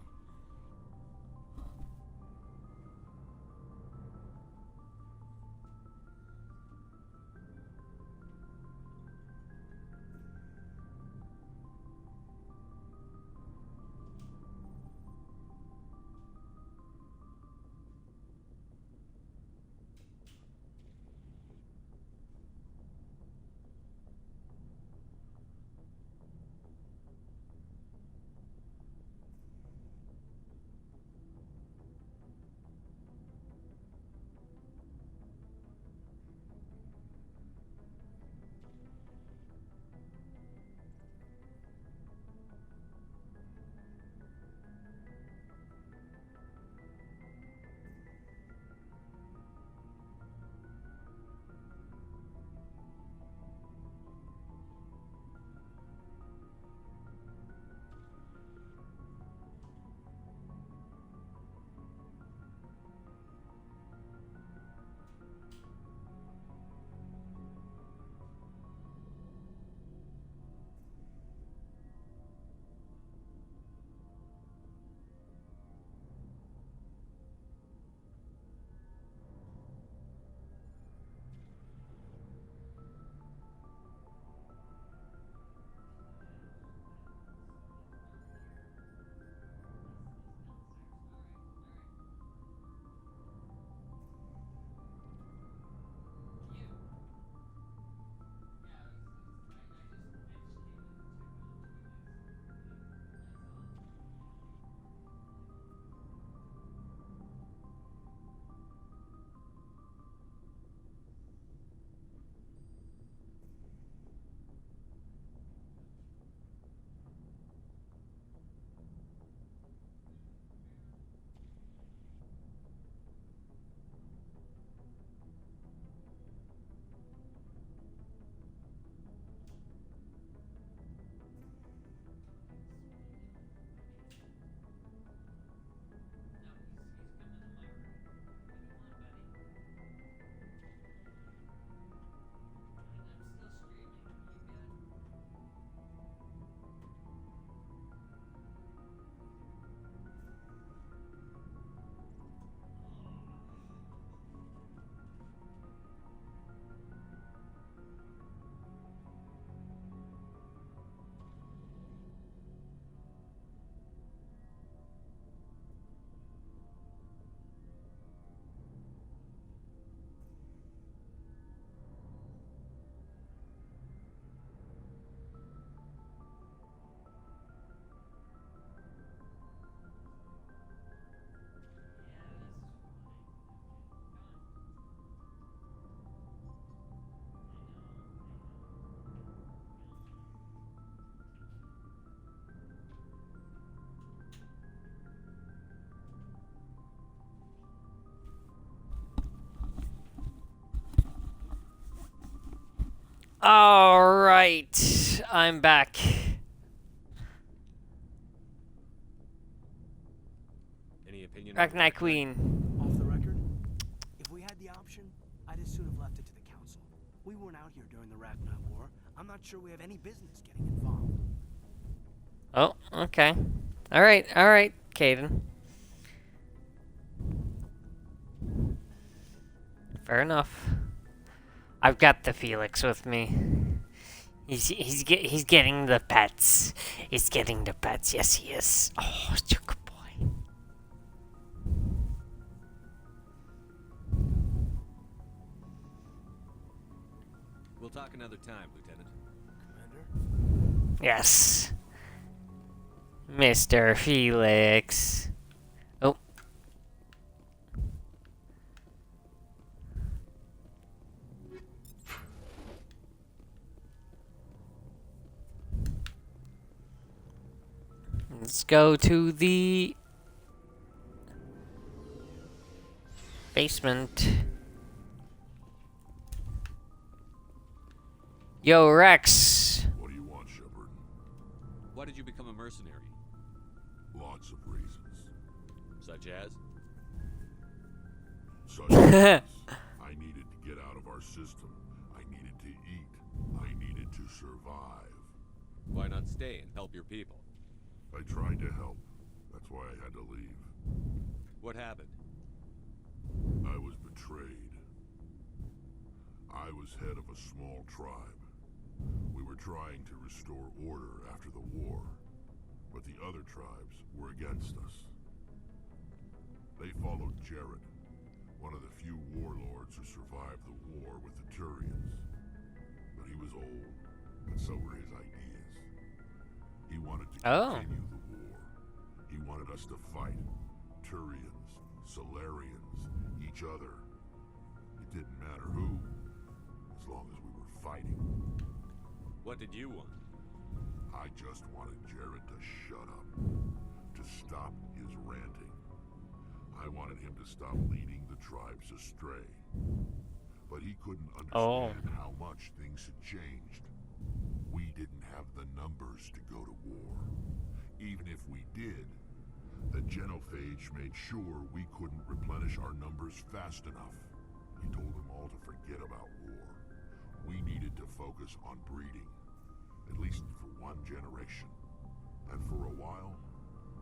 All right, I'm back. Any opinion? Ragnar Queen. Off the record, if we had the option, I'd as soon have left it to the Council. We weren't out here during the Ragnar War. I'm not sure we have any business getting involved. Oh, okay. Alright, Caden. Fair enough. I've got the Felix with me. He's getting the pets. He's getting the pets. Yes, he is. Oh, you're a good boy. We'll talk another time, Lieutenant. Commander? Yes. Mr. Felix. Oh. Let's go to the basement. Yo, Rex. What do you want, Shepard? Why did you become a mercenary? Lots of reasons. Such as? Such as I needed to get out of our system. I needed to eat. I needed to survive. Why not stay and help your people? I tried to help. That's why I had to leave. What happened? I was betrayed. I was head of a small tribe. We were trying to restore order after the war, but the other tribes were against us. They followed Jared, one of the few warlords who survived the war with the Turians. But he was old, and so were his ideas. He wanted to continue the war. He wanted us to fight. Turians, Solarians, each other. It didn't matter who, as long as we were fighting. What did you want? I just wanted Jared to shut up, to stop his ranting. I wanted him to stop leading the tribes astray. But he couldn't understand how much things had changed. We didn't have the numbers to go to war. Even if we did, the genophage made sure we couldn't replenish our numbers fast enough. He told them all to forget about war. We needed to focus on breeding, at least for one generation. And for a while,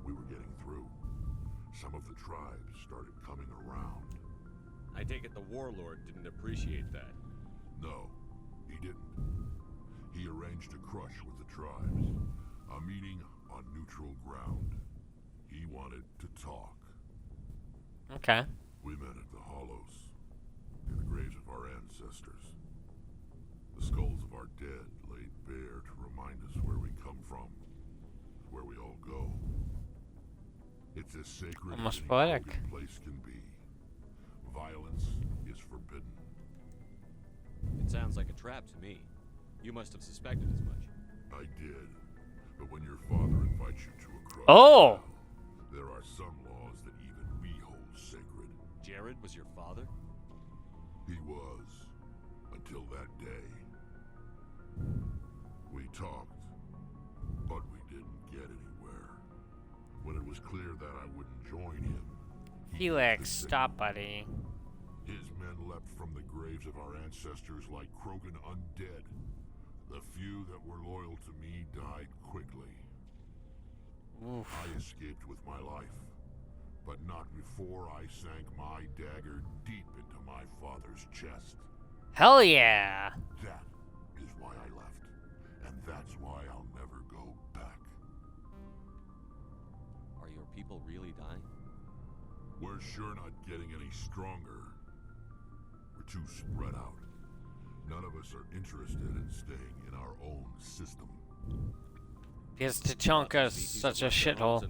we were getting through. Some of the tribes started coming around. I take it the warlord didn't appreciate that. No, he didn't. He arranged a crush with the tribes, a meeting on neutral ground. He wanted to talk. Okay. We met at the Hollows, in the graves of our ancestors. The skulls of our dead laid bare to remind us where we come from, where we all go. It's as sacred as any holy place can be. Violence is forbidden. It sounds like a trap to me. You must have suspected as much. I did. But when your father invites you to a cross, there are some laws that even we hold sacred. Jared was your father? He was. Until that day. We talked, but we didn't get anywhere. When it was clear that I wouldn't join him, Felix, stop, buddy. His men leapt from the graves of our ancestors like Krogan undead. The few that were loyal to me died quickly. Oof. I escaped with my life, but not before I sank my dagger deep into my father's chest. Hell yeah! That is why I left, and that's why I'll never go back. Are your people really dying? We're sure not getting any stronger. We're too spread out. None of us are interested in staying in our own system. Because Tachanka's such a shithole.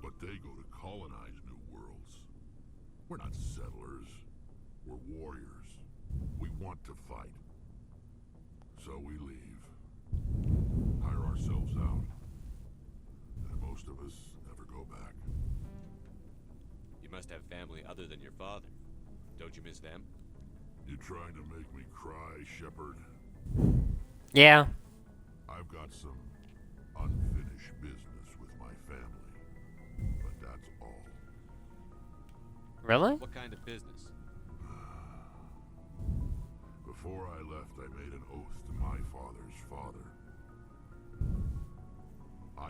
But they go to colonize new worlds. We're not settlers. We're warriors. We want to fight. So we leave. Hire ourselves out. And most of us never go back. You must have family other than your father. Don't you miss them? You trying to make me cry, Shepard? Yeah. I've got some unfinished business with my family, but that's all. Really? What kind of business? Before I left, I made an oath to my father's father.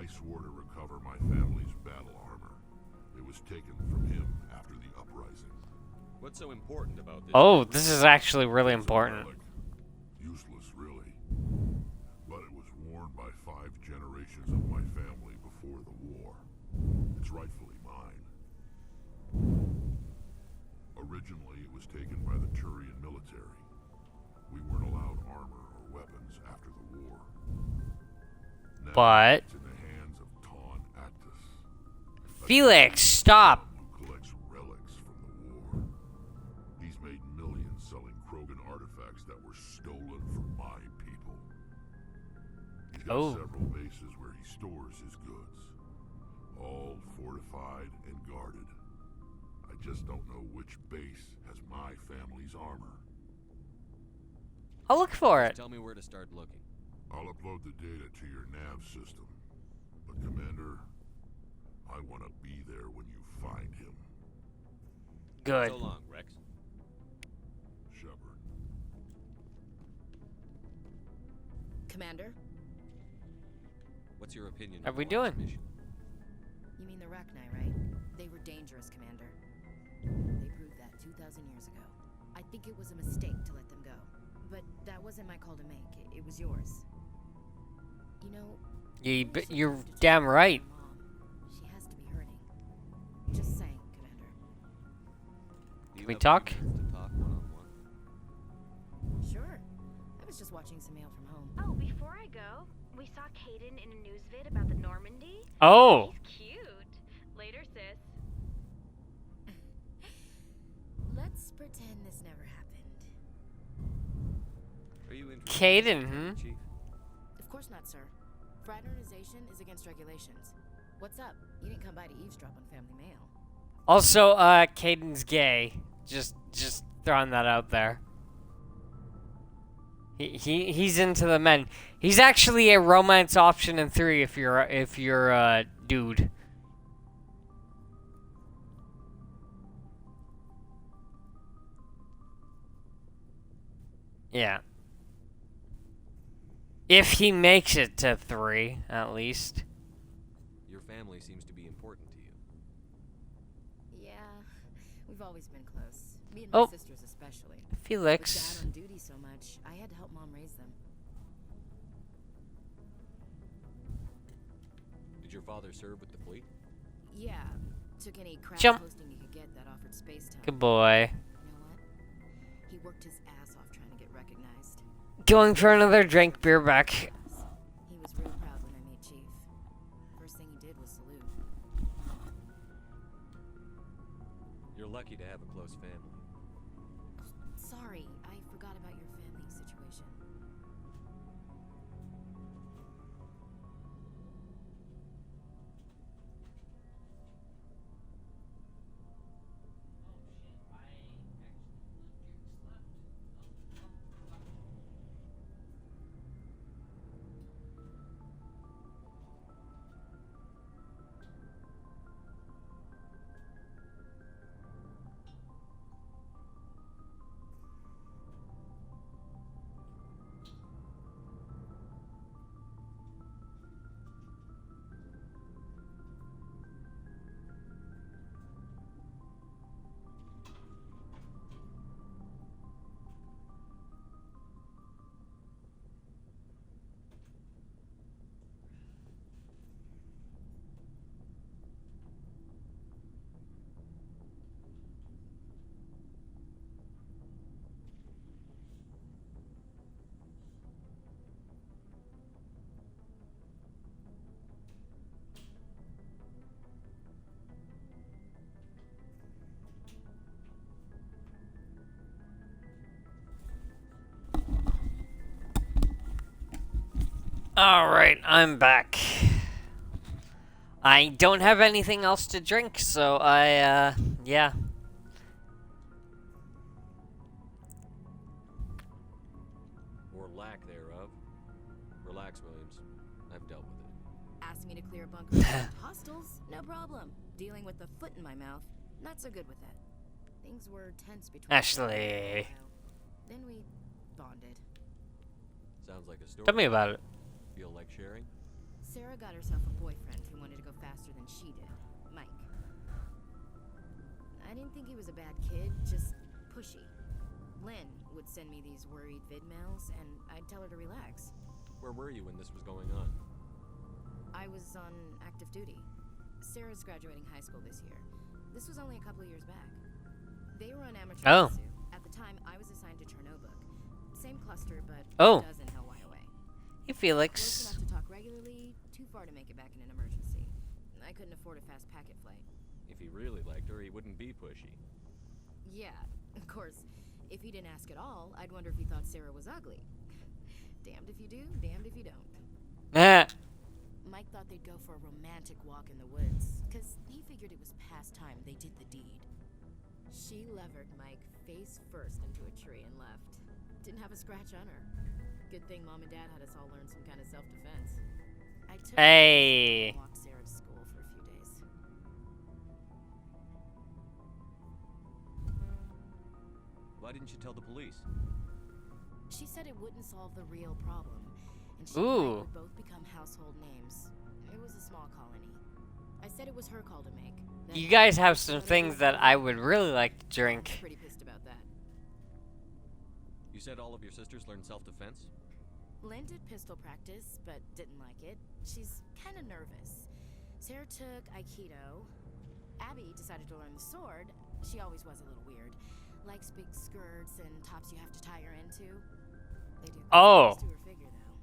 I swore to recover my family's battle armor. It was taken from him after the uprising. What's so important about this? Oh, this is actually really important. Useless, really. But it was worn by 5 generations of my family before the war. It's rightfully mine. Originally, it was taken by the Turian military. We weren't allowed armor or weapons after the war. Now, But it's in the hands of Ton Actus. Felix, stop. Who collects relics from the war. He's made millions selling Krogan artifacts that were stolen from my people. He's got several bases where he stores his goods. All fortified and guarded. I just don't know which base has my family's armor. I'll look for it. Tell me where to start looking. I'll upload the data to your nav system. But Commander, I want to be there when you find him. Good. So long, Rex. Shepard. Commander? What's your opinion? How of we the last doing? mission? You mean the Rachni, right? They were dangerous, Commander. They proved that 2,000 years ago. I think it was a mistake to let them go. But that wasn't my call to make. It was yours. You know... You're damn right. Mom. She has to be hurting. Just saying, Commander. Can we talk? To talk one-on-one? Sure. I was just watching some mail from home. Oh, before I go, we saw Caden in a news vid about the Normandy. Oh. He's cute. Later, sis. Let's pretend this never happened. Are you interested Caden, Chief? Of course not, sir. Fraternization is against regulations. What's up? You didn't come by to eavesdrop on family mail. Also, Caden's gay. Just throwing that out there. He's into the men. He's actually a romance option in 3 if you're a dude. Yeah. If he makes it to 3, at least. Your family seems to be important to you. Yeah, we've always been close. Me and my sisters especially. Felix. With Dad on duty so much, I had to help Mom raise them. Did your father serve with the fleet? Yeah, took any crap Jump. posting he could get that offered space time. Good boy. You know what? He worked his ass off trying to get recognized. Going for another drink, beer back. He was real proud when I made Chief. First thing he did was salute. You're lucky to have a close family. Sorry, I forgot about your family situation. Alright, I'm back. I don't have anything else to drink, so yeah. Or lack thereof. Relax, Williams. I've dealt with it. Asked me to clear a bunker of hostiles? No problem. Dealing with a foot in my mouth? Not so good with that. Things were tense between Ashley. Then we bonded. Sounds like a story. Tell me about it. Feel like sharing? Sarah got herself a boyfriend who wanted to go faster than she did, Mike. I didn't think he was a bad kid, just pushy. Lynn would send me these worried vid mails, and I'd tell her to relax. Where were you when this was going on? I was on active duty. Sarah's graduating high school this year. This was only a couple of years back. They were on amateur jitsu. At the time, I was assigned to Chernobyl. Same cluster, but a dozen Hellwire away. Hey, Felix. Close enough to talk regularly, too far to make it back in an emergency. I couldn't afford a fast packet flight. If he really liked her, he wouldn't be pushy. Yeah, of course. If he didn't ask at all, I'd wonder if he thought Sarah was ugly. Damned if you do, damned if you don't. Mike thought they'd go for a romantic walk in the woods, because he figured it was past time they did the deed. She levered Mike face first into a tree and left. Didn't have a scratch on her. Good thing Mom and Dad had us all learn some kind of self-defense. I took her and walked Sarah to school for a few days. Why didn't you tell the police? She said it wouldn't solve the real problem, and she and I would both become household names. It was a small colony. I said it was her call to make. You guys have some things that I would really like to drink. I'm pretty pissed about that. You said all of your sisters learned self-defense? Lynn did pistol practice, but didn't like it. She's kind of nervous. Sarah took Aikido. Abby decided to learn the sword. She always was a little weird. Likes big skirts and tops you have to tie her into. They do to her figure, though.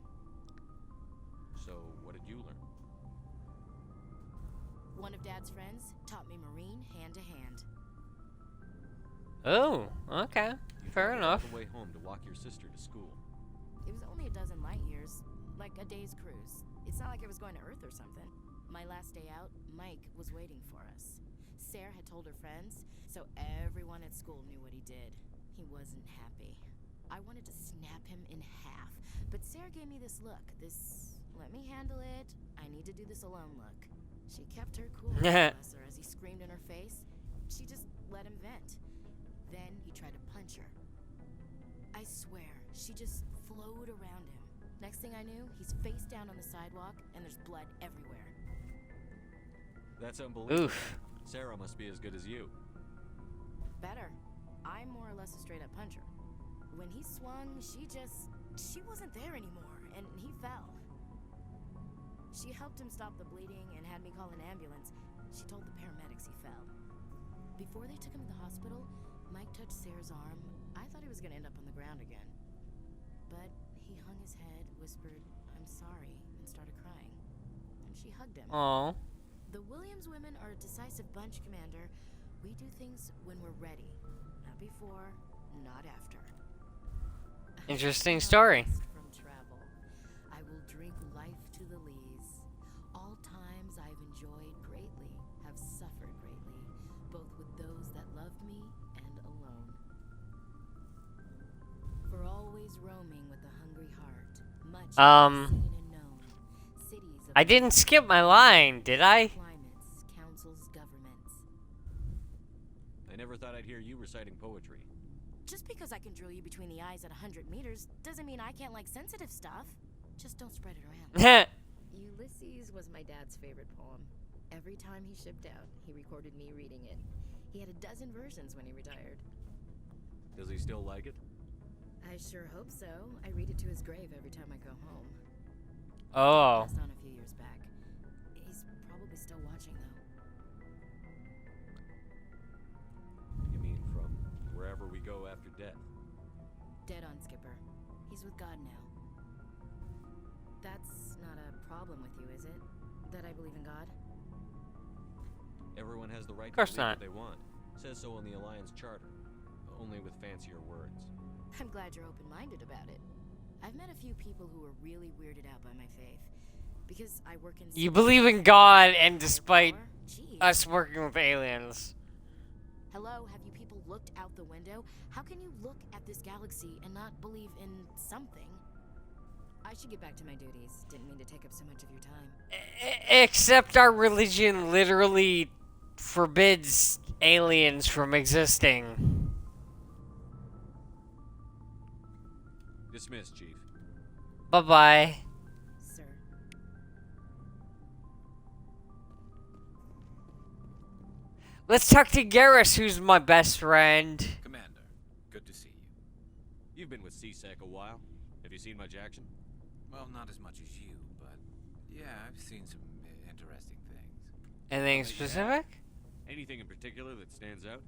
So, what did you learn? One of Dad's friends taught me Marine hand-to-hand. Oh, okay. Fair enough. The way home to walk your sister to school. It was only a dozen light years, like a day's cruise. It's not like I was going to Earth or something. My last day out, Mike was waiting for us. Sarah had told her friends, so everyone at school knew what he did. He wasn't happy. I wanted to snap him in half, but Sarah gave me this look, this let me handle it, I need to do this alone look. She kept her cool, bless her, as he screamed in her face. She just let him vent. Then he tried to punch her. I swear, she just flowed around him. Next thing I knew, he's face down on the sidewalk, and there's blood everywhere. That's unbelievable. Oof. Sarah must be as good as you. Better. I'm more or less a straight-up puncher. When he swung, she wasn't there anymore, and he fell. She helped him stop the bleeding and had me call an ambulance. She told the paramedics he fell. Before they took him to the hospital, Mike touched Sarah's arm. I thought he was going to end up on the ground again. But he hung his head, whispered, "I'm sorry," and started crying. And she hugged him. Aww. The Williams women are a decisive bunch, Commander. We do things when we're ready. Not before, not after. Interesting story. From travel, I will drink life to the lees. All times I've enjoyed greatly, have suffered greatly, both with those that loved me and alone. For always roaming with a hungry heart, much seen and known. Cities of I didn't skip my line, did I? climates, councils, governments. I never thought I'd hear you reciting poetry. Just because I can drill you between the eyes at 100 meters doesn't mean I can't like sensitive stuff. Just don't spread it around. Ulysses was my dad's favorite poem. Every time he shipped out, he recorded me reading it. He had a dozen versions when he retired. Does he still like it? I sure hope so. I read it to his grave every time I go home. Oh. He passed on a few years back. He's probably still watching, though. You mean from wherever we go after death? Dead on, Skipper. He's with God now. That's not a problem with you, is it? That I believe in God? Everyone has the right to course believe not. what they want. Says so in the Alliance Charter. Only with fancier words. I'm glad you're open-minded about it. I've met a few people who are really weirded out by my faith. Because I work in... You believe in God, and despite us working with aliens. Hello, have you people looked out the window? How can you look at this galaxy and not believe in something? I should get back to my duties. Didn't mean to take up so much of your time. Except our religion literally forbids aliens from existing. Dismissed, Chief. Bye-bye. Sir. Let's talk to Garrus, who's my best friend. Commander, good to see you. You've been with CSEC a while. Have you seen much action? Well, not as much as you, but yeah, I've seen some interesting things. Anything specific? Anything in particular that stands out?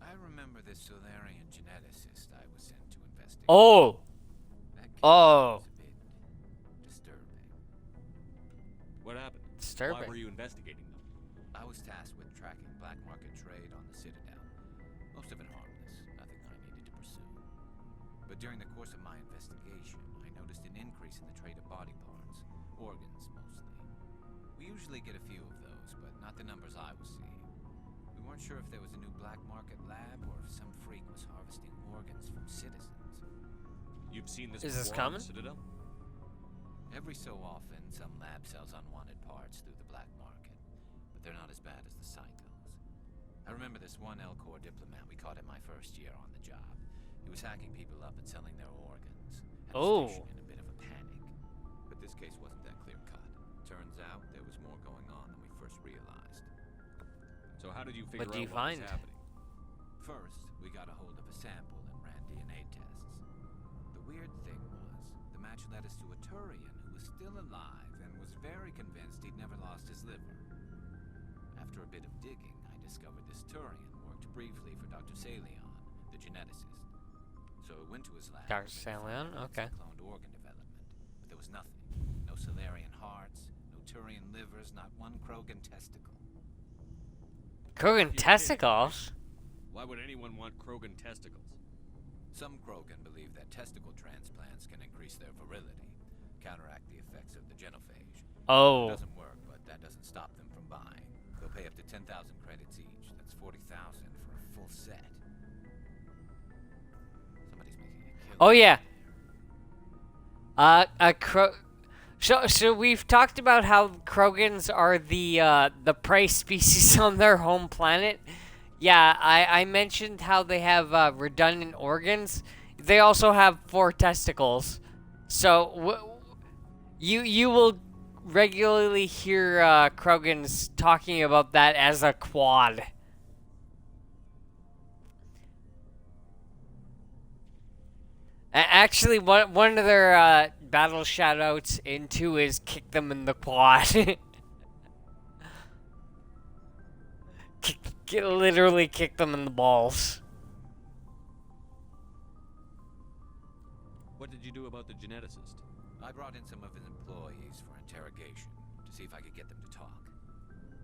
I remember this Solarian geneticist I was sent to investigate. Oh! That case Oh! was a bit disturbing. What happened? Disturbing. Why were you investigating them? I was tasked with tracking black market trade on the Citadel. Most of it harmless, nothing I needed to pursue. But during the course of my investigation, I noticed an increase in the trade of body parts, organs mostly. We usually get a few of those, but not the numbers I was seeing. We weren't sure if there was a new black market lab or if some freak was harvesting organs from citizens. You've seen this Is this before on common? the Citadel? Every so often, some lab sells unwanted parts through the black market, but they're not as bad as the psychos. I remember this one L-Corps diplomat we caught in my first year on the job. He was hacking people up and selling their organs. Had the station in a bit of a panic. But this case wasn't that clear-cut. Turns out there was more going on than we first realized. So how did you figure What out do you what find? was happening? First, we got a hold of a sample and ran DNA tests. The weird thing was, the match led us to a Turian who was still alive and was very convinced he'd never lost his liver. After a bit of digging, I discovered this Turian worked briefly for Dr. Salion, the geneticist. So I went to his lab. Dr. Salion? Okay. Cloned organ development, but there was nothing. No Solarian hearts, no Turian livers, not one Krogan testicle. Krogan testicles? Why would anyone want Krogan testicles? Some Krogan believe that testicle transplants can increase their virility, counteract the effects of the genophage. Oh. It doesn't work, but that doesn't stop them from buying. They'll pay up to 10,000 credits each. That's 40,000 for a full set. Somebody's making a killing. Oh yeah. So we've talked about how Krogans are the prey species on their home planet. Yeah, I mentioned how they have redundant organs. They also have 4 testicles. So you will regularly hear Krogans talking about that as a quad. Actually, one of their battle shoutouts in 2 is kick them in the quad. Literally kick them in the balls. What did you do about the geneticist? I brought in some of his employees for interrogation to see if I could get them to talk.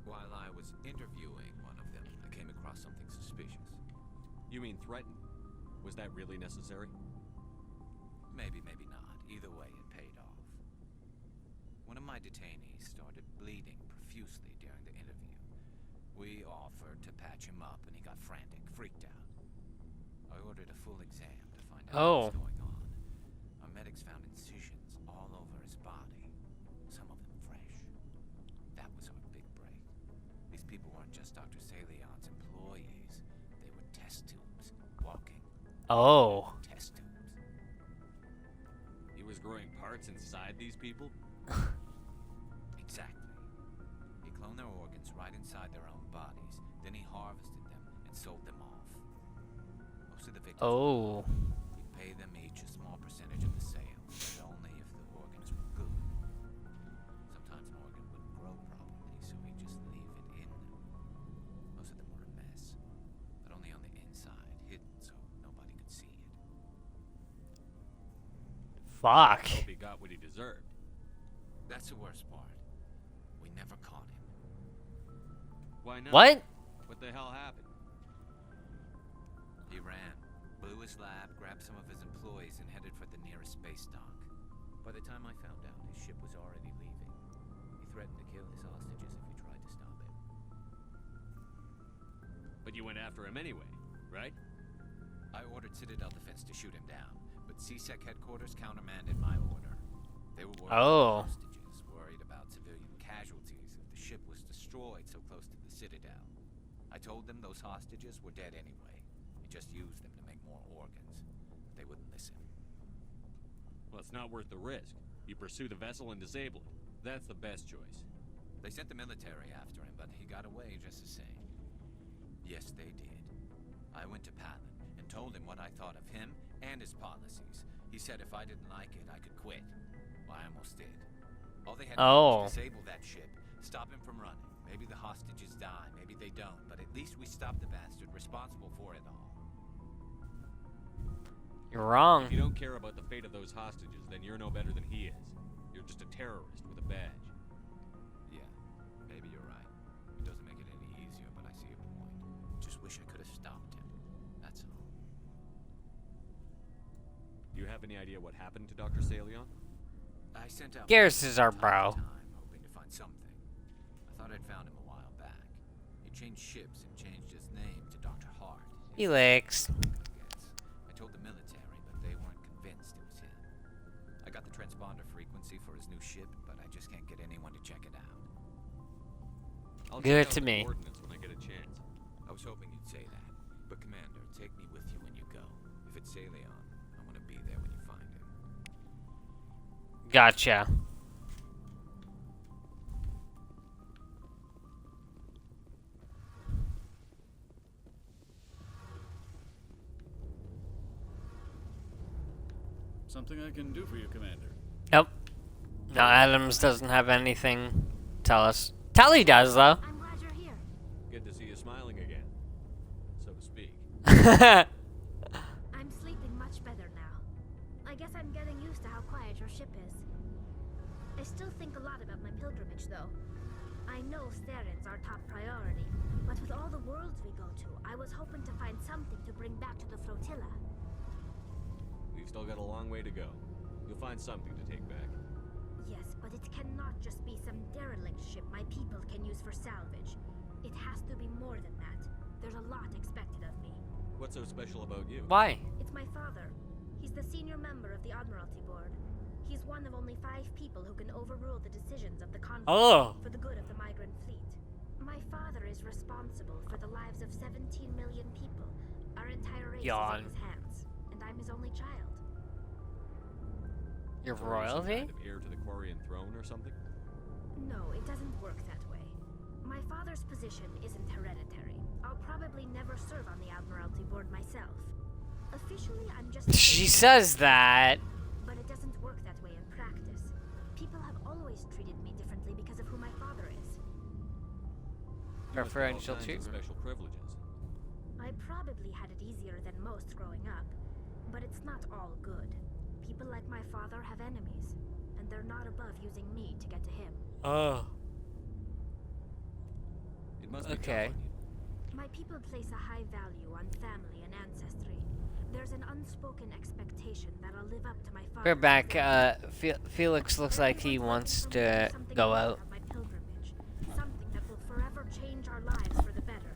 While I was interviewing one of them, I came across something suspicious. You mean threatened? Was that really necessary? Maybe, maybe not. Either way, it paid off. One of my detainees started bleeding profusely during the interview. We offered to patch him up, and he got frantic, freaked out. I ordered a full exam to find out what was going on. Our medics found incisions all over his body, some of them fresh. That was our big break. These people weren't just Dr. Salion's employees. They were test tubes, walking. Oh. Test tubes. He was growing parts inside these people? Exactly. He cloned their organs right inside their own bodies. Then he harvested them and sold them off. Most of the victims he'd pay them each a small percentage of the sales, but only if the organs were good. Sometimes an organ wouldn't grow properly, so he'd just leave it in them. Most of them were a mess, but only on the inside, hidden so nobody could see it. Fuck. Hope he got what he deserved. That's the worst part. We never caught him. Why not? What? What the hell happened? He ran, blew his lab, grabbed some of his employees, and headed for the nearest space dock. By the time I found out, his ship was already leaving. He threatened to kill his hostages if we tried to stop him. But you went after him anyway, right? I ordered Citadel Defense to shoot him down, but CSEC headquarters countermanded my order. They were worried about hostages, worried about civilian casualties if the ship was destroyed so close to the Citadel. I told them those hostages were dead anyway. We just used them to make more organs. But they wouldn't listen. Well, it's not worth the risk. You pursue the vessel and disable it. That's the best choice. They sent the military after him, but he got away just the same. Yes, they did. I went to Palin and told him what I thought of him and his policies. He said if I didn't like it, I could quit. Well, I almost did. All they had to do was disable that ship, stop him from running. Maybe the hostages die, maybe they don't, but at least we stopped the bastard responsible for it all. You're wrong. If you don't care about the fate of those hostages, then you're no better than he is. You're just a terrorist with a badge. Yeah, maybe you're right. It doesn't make it any easier, but I see your point. Just wish I could have stopped him. That's all. Do you have any idea what happened to Dr. Salion? I sent out Garrus is our bro. hoping to find something. I thought I'd found him a while back. He changed ships and changed his name to Dr. Hart. Felix. I told the military, but they weren't convinced it was him. I got the transponder frequency for his new ship, but I just can't get anyone to check it out. I'll Give check it to out the me. coordinates when I get a chance. I was hoping you'd say that. But Commander, take me with you when you go. If it's Salion, I want to be there when you find him. Gotcha. Something I can do for you, Commander. Nope. No, Adams doesn't have anything to tell us. Tally does, though. I'm glad you're here. Good to see you smiling again, so to speak. I'm sleeping much better now. I guess I'm getting used to how quiet your ship is. I still think a lot about my pilgrimage, though. I know Saren's our top priority, but with all the worlds we go to, I was hoping to find something to bring back to the flotilla. We've still got a long way to go. You'll find something to take back. Yes, but it cannot just be some derelict ship my people can use for salvage. It has to be more than that. There's a lot expected of me. What's so special about you? Why? It's my father. He's the senior member of the Admiralty Board. He's one of only 5 people who can overrule the decisions of the conference for the good of the migrant fleet. My father is responsible for the lives of 17 million people. Our entire race is in his hands, and I'm his only child. Your Some royalty? kind of heir to the Quarian throne or something? No, it doesn't work that way. My father's position isn't hereditary. I'll probably never serve on the Admiralty Board myself. Officially, I'm just... She says that. But it doesn't work that way in practice. People have always treated me differently because of who my father is. Preferential All kinds of treatment. special privileges. I probably had it easier than most growing up, but it's not all good. People like my father have enemies, and they're not above using me to get to him. Oh. It must be Okay. tough on you. My people place a high value on family and ancestry. There's an unspoken expectation that I'll live up to my father. We're back. Felix looks like he wants to go out. My pilgrimage, something that will forever change our lives for the better.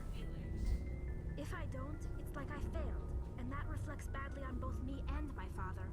If I don't, it's like I failed, and that reflects badly on both me and my father.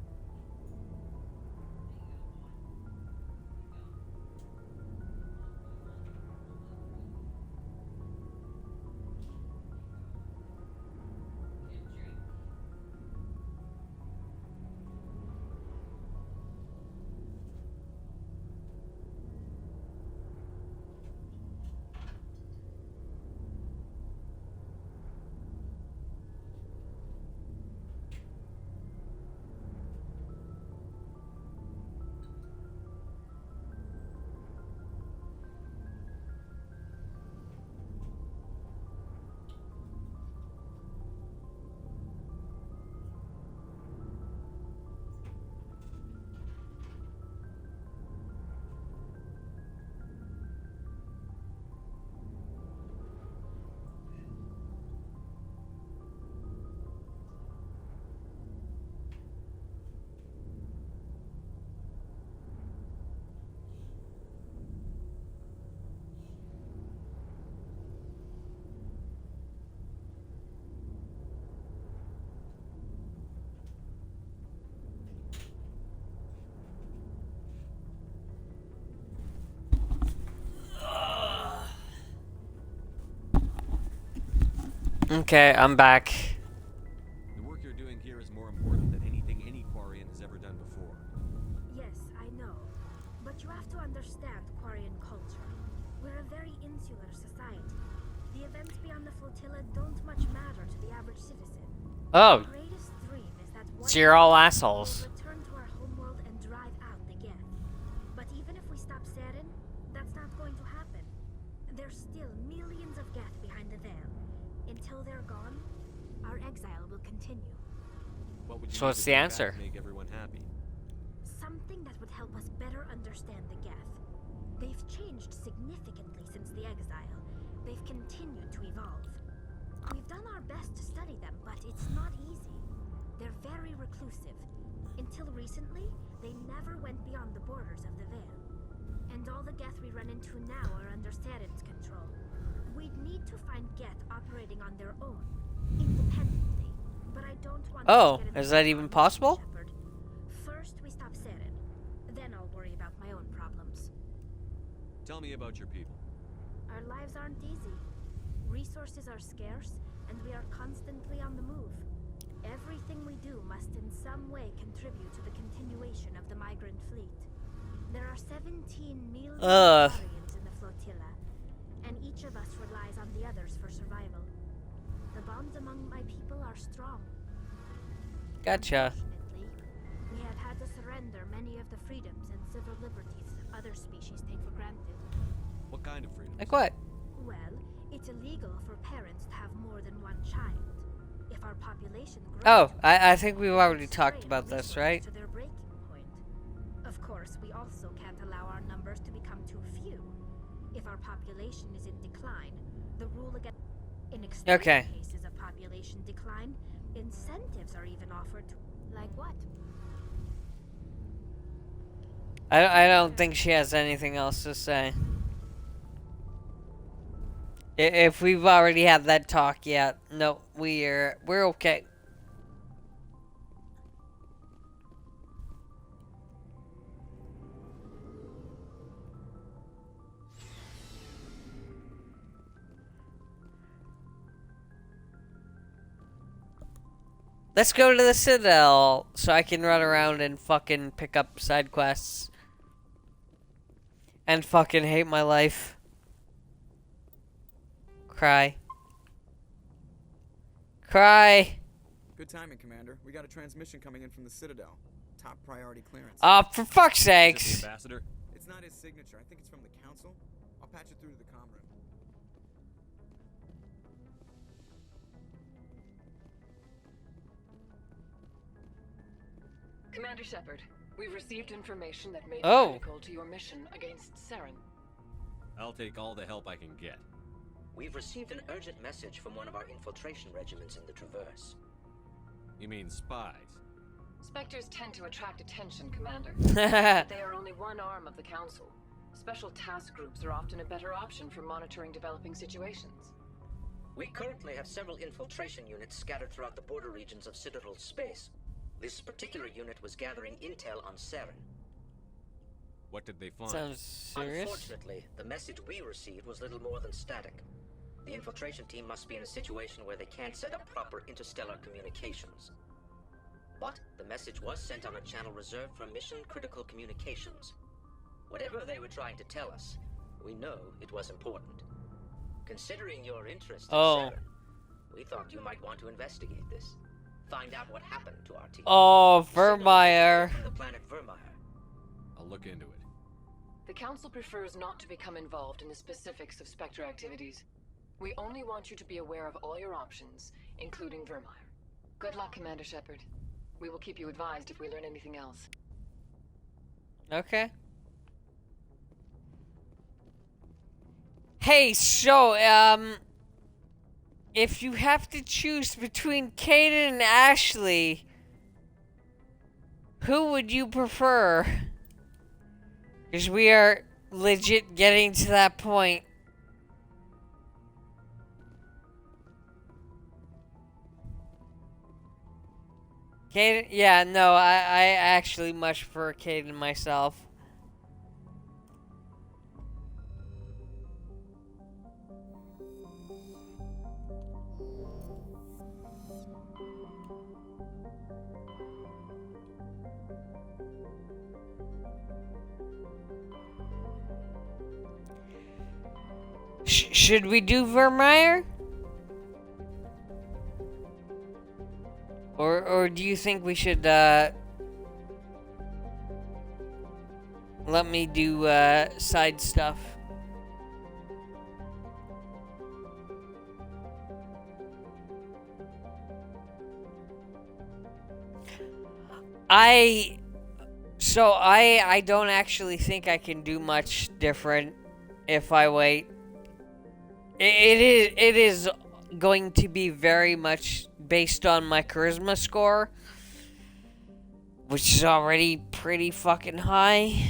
Okay, I'm back. The work you're doing here is more important than anything any Quarian has ever done before. Yes, I know. But you have to understand Quarian culture. We're a very insular society. The events beyond the flotilla don't much matter to the average citizen. Oh. The greatest dream is that one So you're all day assholes. we'll return to our homeworld and drive out the Geth. But even if we stop Saren, that's not going to happen. There's still millions of Geth behind the veil. Until they're gone, our exile will continue. What would you So need what's to the bring back answer? to make everyone happy? Something that would help us better understand the Geth. They've changed significantly since the exile. They've continued to evolve. We've done our best to study them, but it's not easy. They're very reclusive. Until recently, they never went beyond the borders of the Veil. And all the Geth we run into now are under Saren's control. We'd need to find Geth operating on their own, independently. But I don't want Oh, to get is that even possible? Shepard. First, we stop Saren. Then I'll worry about my own problems. Tell me about your people. Our lives aren't easy. Resources are scarce, and we are constantly on the move. Everything we do must in some way contribute to the continuation of the migrant fleet. There are 17 million Liarians in the flotilla, and each of us relies on the others for survival. The bonds among my people are strong. Gotcha. Unfortunately, we have had to surrender many of the freedoms and civil liberties other species take for granted. What kind of freedom? Like what? Well, it's illegal for parents to have more than one child. If our population grows, Oh, I think we've already talked about this, right? to their breaking point. Of course, we also can't allow our numbers to become too few. If our population is in decline, the rule against in extreme cases of population decline, incentives are even offered to, like what? I don't think she has anything else to say. If we've already had that talk, yeah, no, we're okay. Let's go to the Citadel so I can run around and fucking pick up side quests. And fucking hate my life. Cry. Cry. Good timing, Commander. We got a transmission coming in from the Citadel. Top priority clearance. Oh, for fuck's Is sakes. it the ambassador? It's not his signature. I think it's from the Council. I'll patch it through to the comm room. Commander Shepard, we've received information that may be Oh. critical to your mission against Saren. I'll take all the help I can get. We've received an urgent message from one of our infiltration regiments in the Traverse. You mean spies? Spectres tend to attract attention, Commander. They are only one arm of the Council. Special task groups are often a better option for monitoring developing situations. We currently have several infiltration units scattered throughout the border regions of Citadel space. This particular unit was gathering intel on Saren. What did they find? Sounds serious. Unfortunately, the message we received was little more than static. The infiltration team must be in a situation where they can't set up proper interstellar communications. But the message was sent on a channel reserved for mission-critical communications. Whatever they were trying to tell us, we know it was important. Considering your interest in Saren, we thought you might want to investigate this. Find out what happened to our team. Oh, Vermeer. The planet Vermeer. I'll look into it. The Council prefers not to become involved in the specifics of Spectre activities. We only want you to be aware of all your options, including Vermeer. Good luck, Commander Shepard. We will keep you advised if we learn anything else. Okay. Hey, so, if you have to choose between Kaden and Ashley, who would you prefer? Because we are legit getting to that point. Kaden? Yeah, no, I actually much prefer Kaden myself. Should we do Vermeer? Or do you think we should, let me do, side stuff? I don't actually think I can do much different if I wait. It is going to be very much based on my charisma score, which is already pretty fucking high.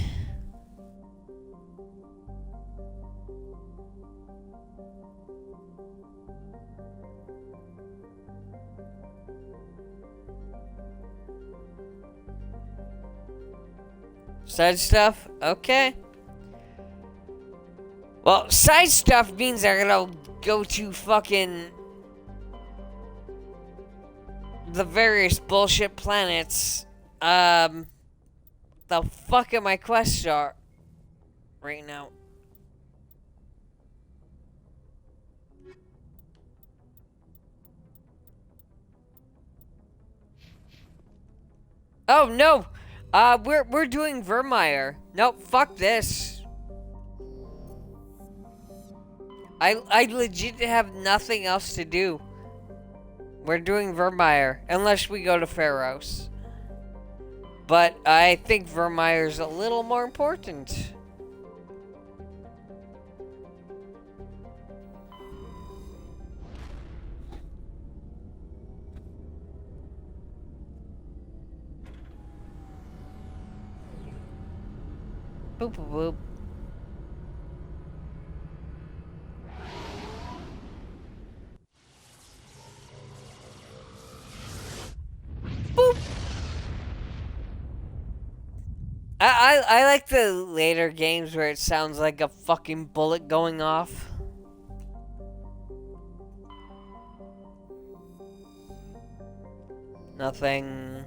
Side stuff? Okay. Well, side stuff means they're gonna go to fucking the various bullshit planets. The fuck are my quests are right now? Oh no! We're doing Vermeer. Nope, fuck this. I legit have nothing else to do. We're doing Vermeer, unless we go to Pharos. But I think Vermeer's a little more important. Boop boop boop. Boop. I like the later games where it sounds like a fucking bullet going off. Nothing.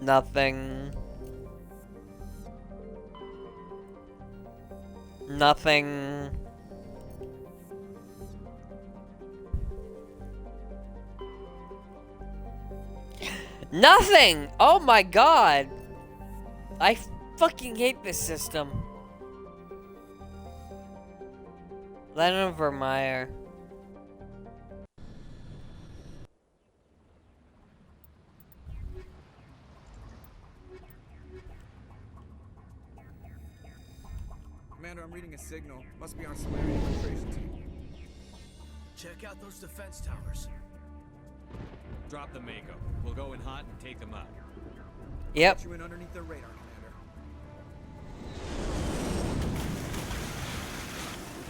Nothing. Nothing. Nothing! Oh my god! I fucking hate this system. Lennon Vermeer. Commander, I'm reading a signal. Must be our Solarian infiltration team. Check out those defense towers. Drop the Mako. We'll go in hot and take them out. Yep. Put you in underneath their radar, Commander.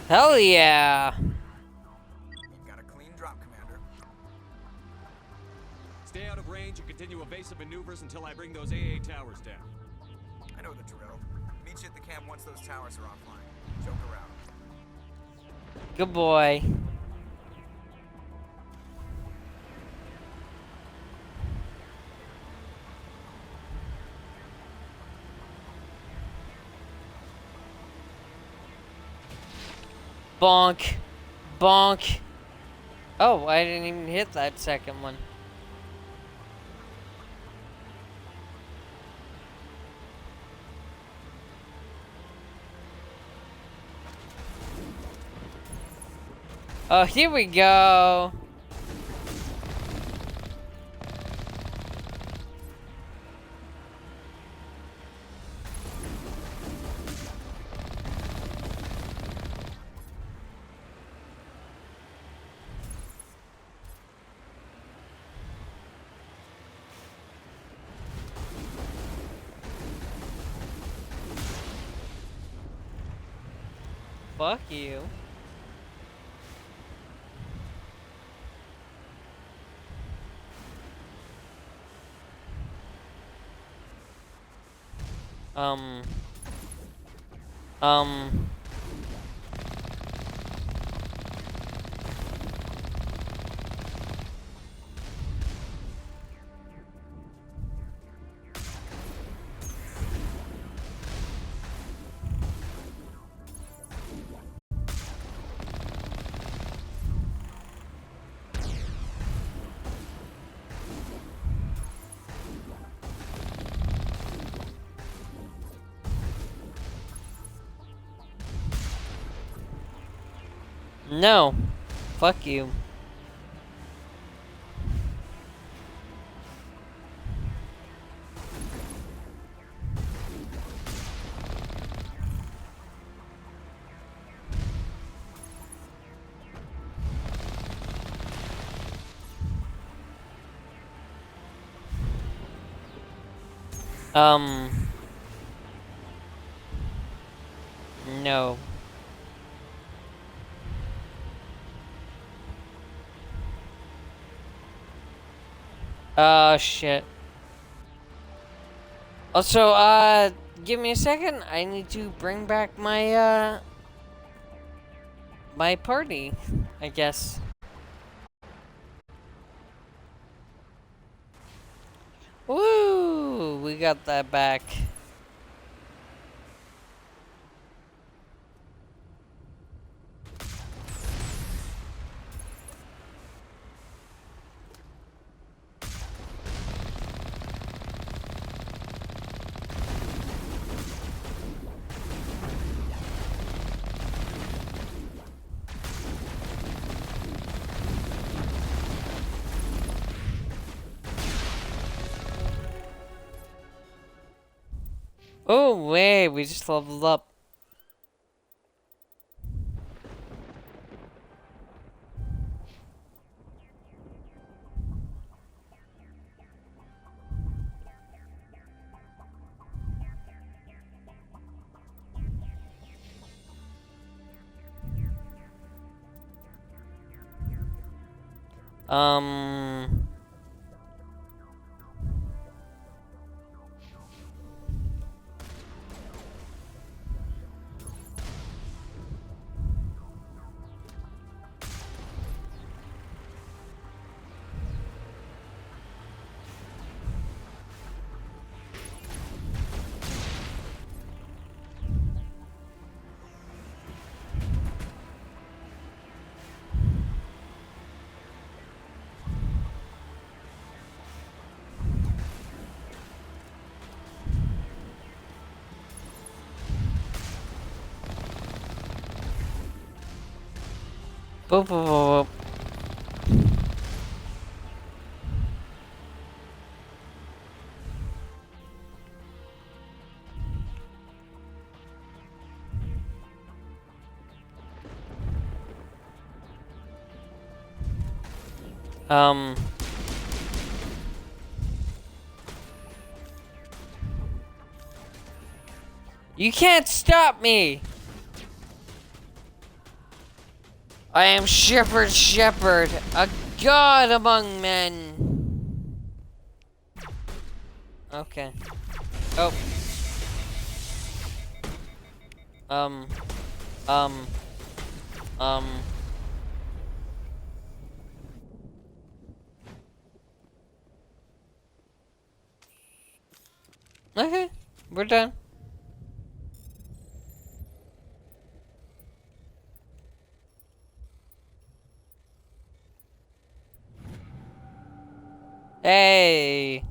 Hell yeah! Got a clean drop, Commander. Stay out of range and continue evasive maneuvers until I bring those AA towers down. I know the drill. Meet you at the camp once those towers are offline. Joke around. Good boy. Bonk. Bonk. Oh, I didn't even hit that second one. Oh, here we go. Fuck you. No. Fuck you. No. Shit. Also, give me a second. I need to bring back my, my party, I guess. Woo! We got that back. Oh, wait, we just leveled up. Um... Boop, boop, boop, boop. You can't stop me! I am Shepard, a god among men! Okay. Oh. Okay, we're done. Hey!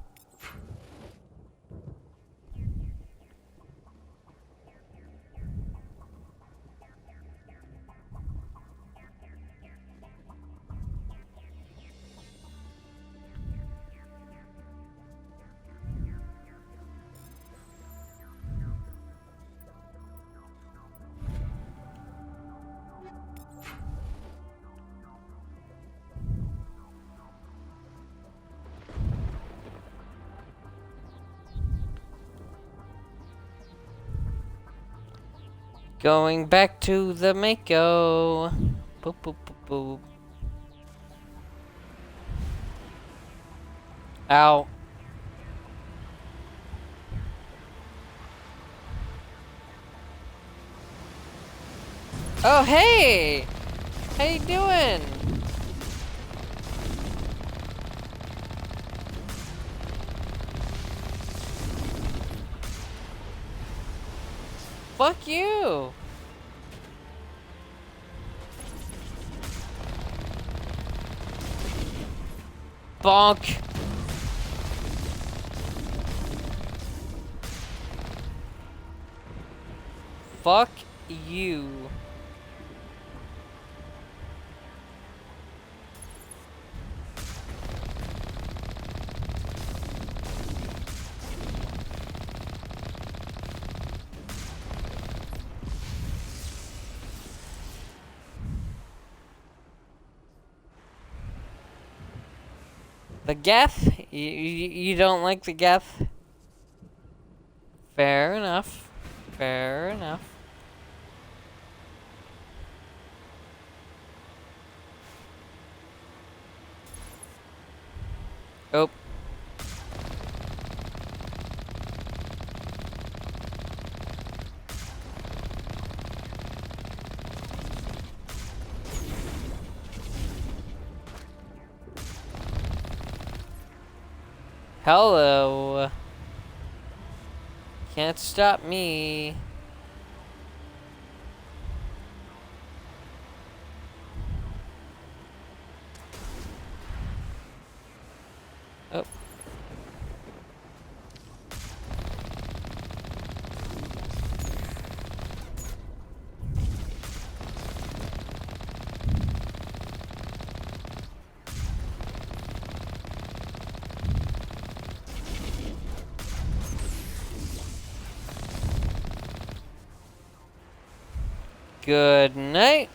Going back to the Mako. Boop, boop, boop, boop. Ow. Oh, hey! How you doing? Fuck you! Bonk! Fuck you. The Geth? You don't like the Geth? Fair enough. Fair enough. Oh. Hello. Can't stop me. Oh. Good night.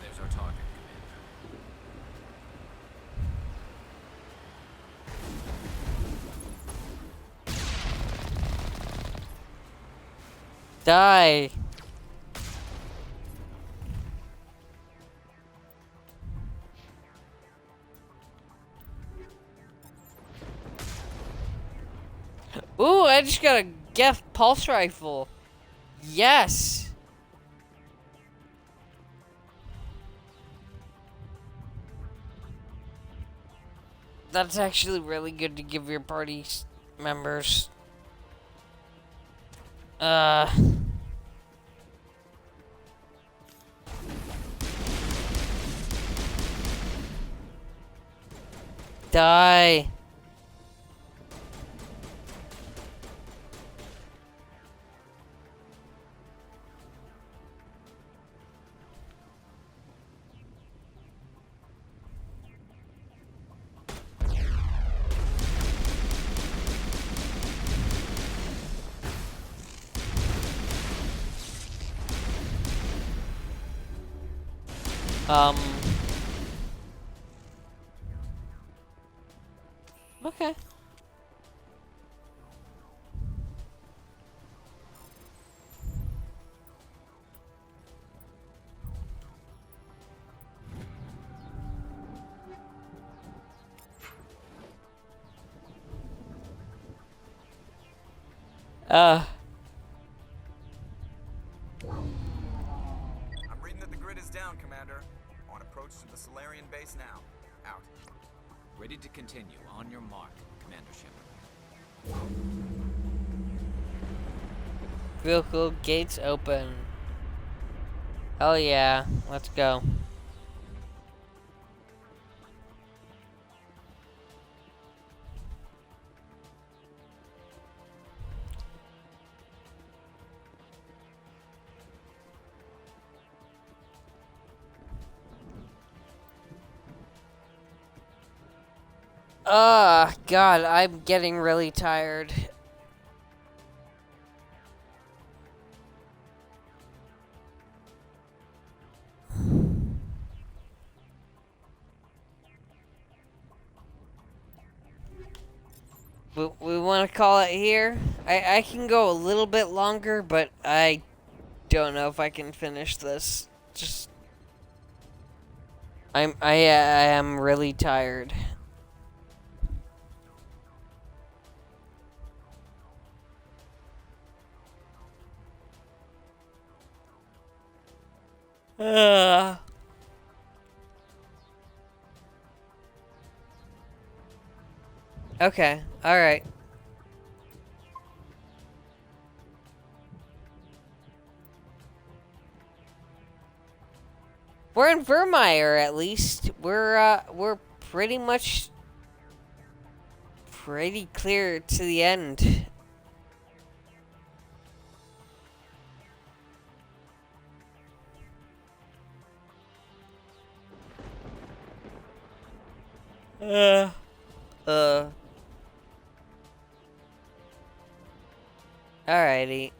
There's our target, Die. Ooh, I just got a Geth pulse rifle. Yes. That's actually really good to give your party members. Die. Okay. I'm reading that the grid is down, Commander. On approach to the Solarian base now. Out. Ready to continue. On your mark, Commander Shepard. Vehicle gates open. Hell yeah. Let's go. God, I'm getting really tired. We want to call it here. I can go a little bit longer, but I don't know if I can finish this. Just I am really tired. Okay, alright. We're in Vermeer, at least. We're pretty much pretty clear to the end. Alrighty.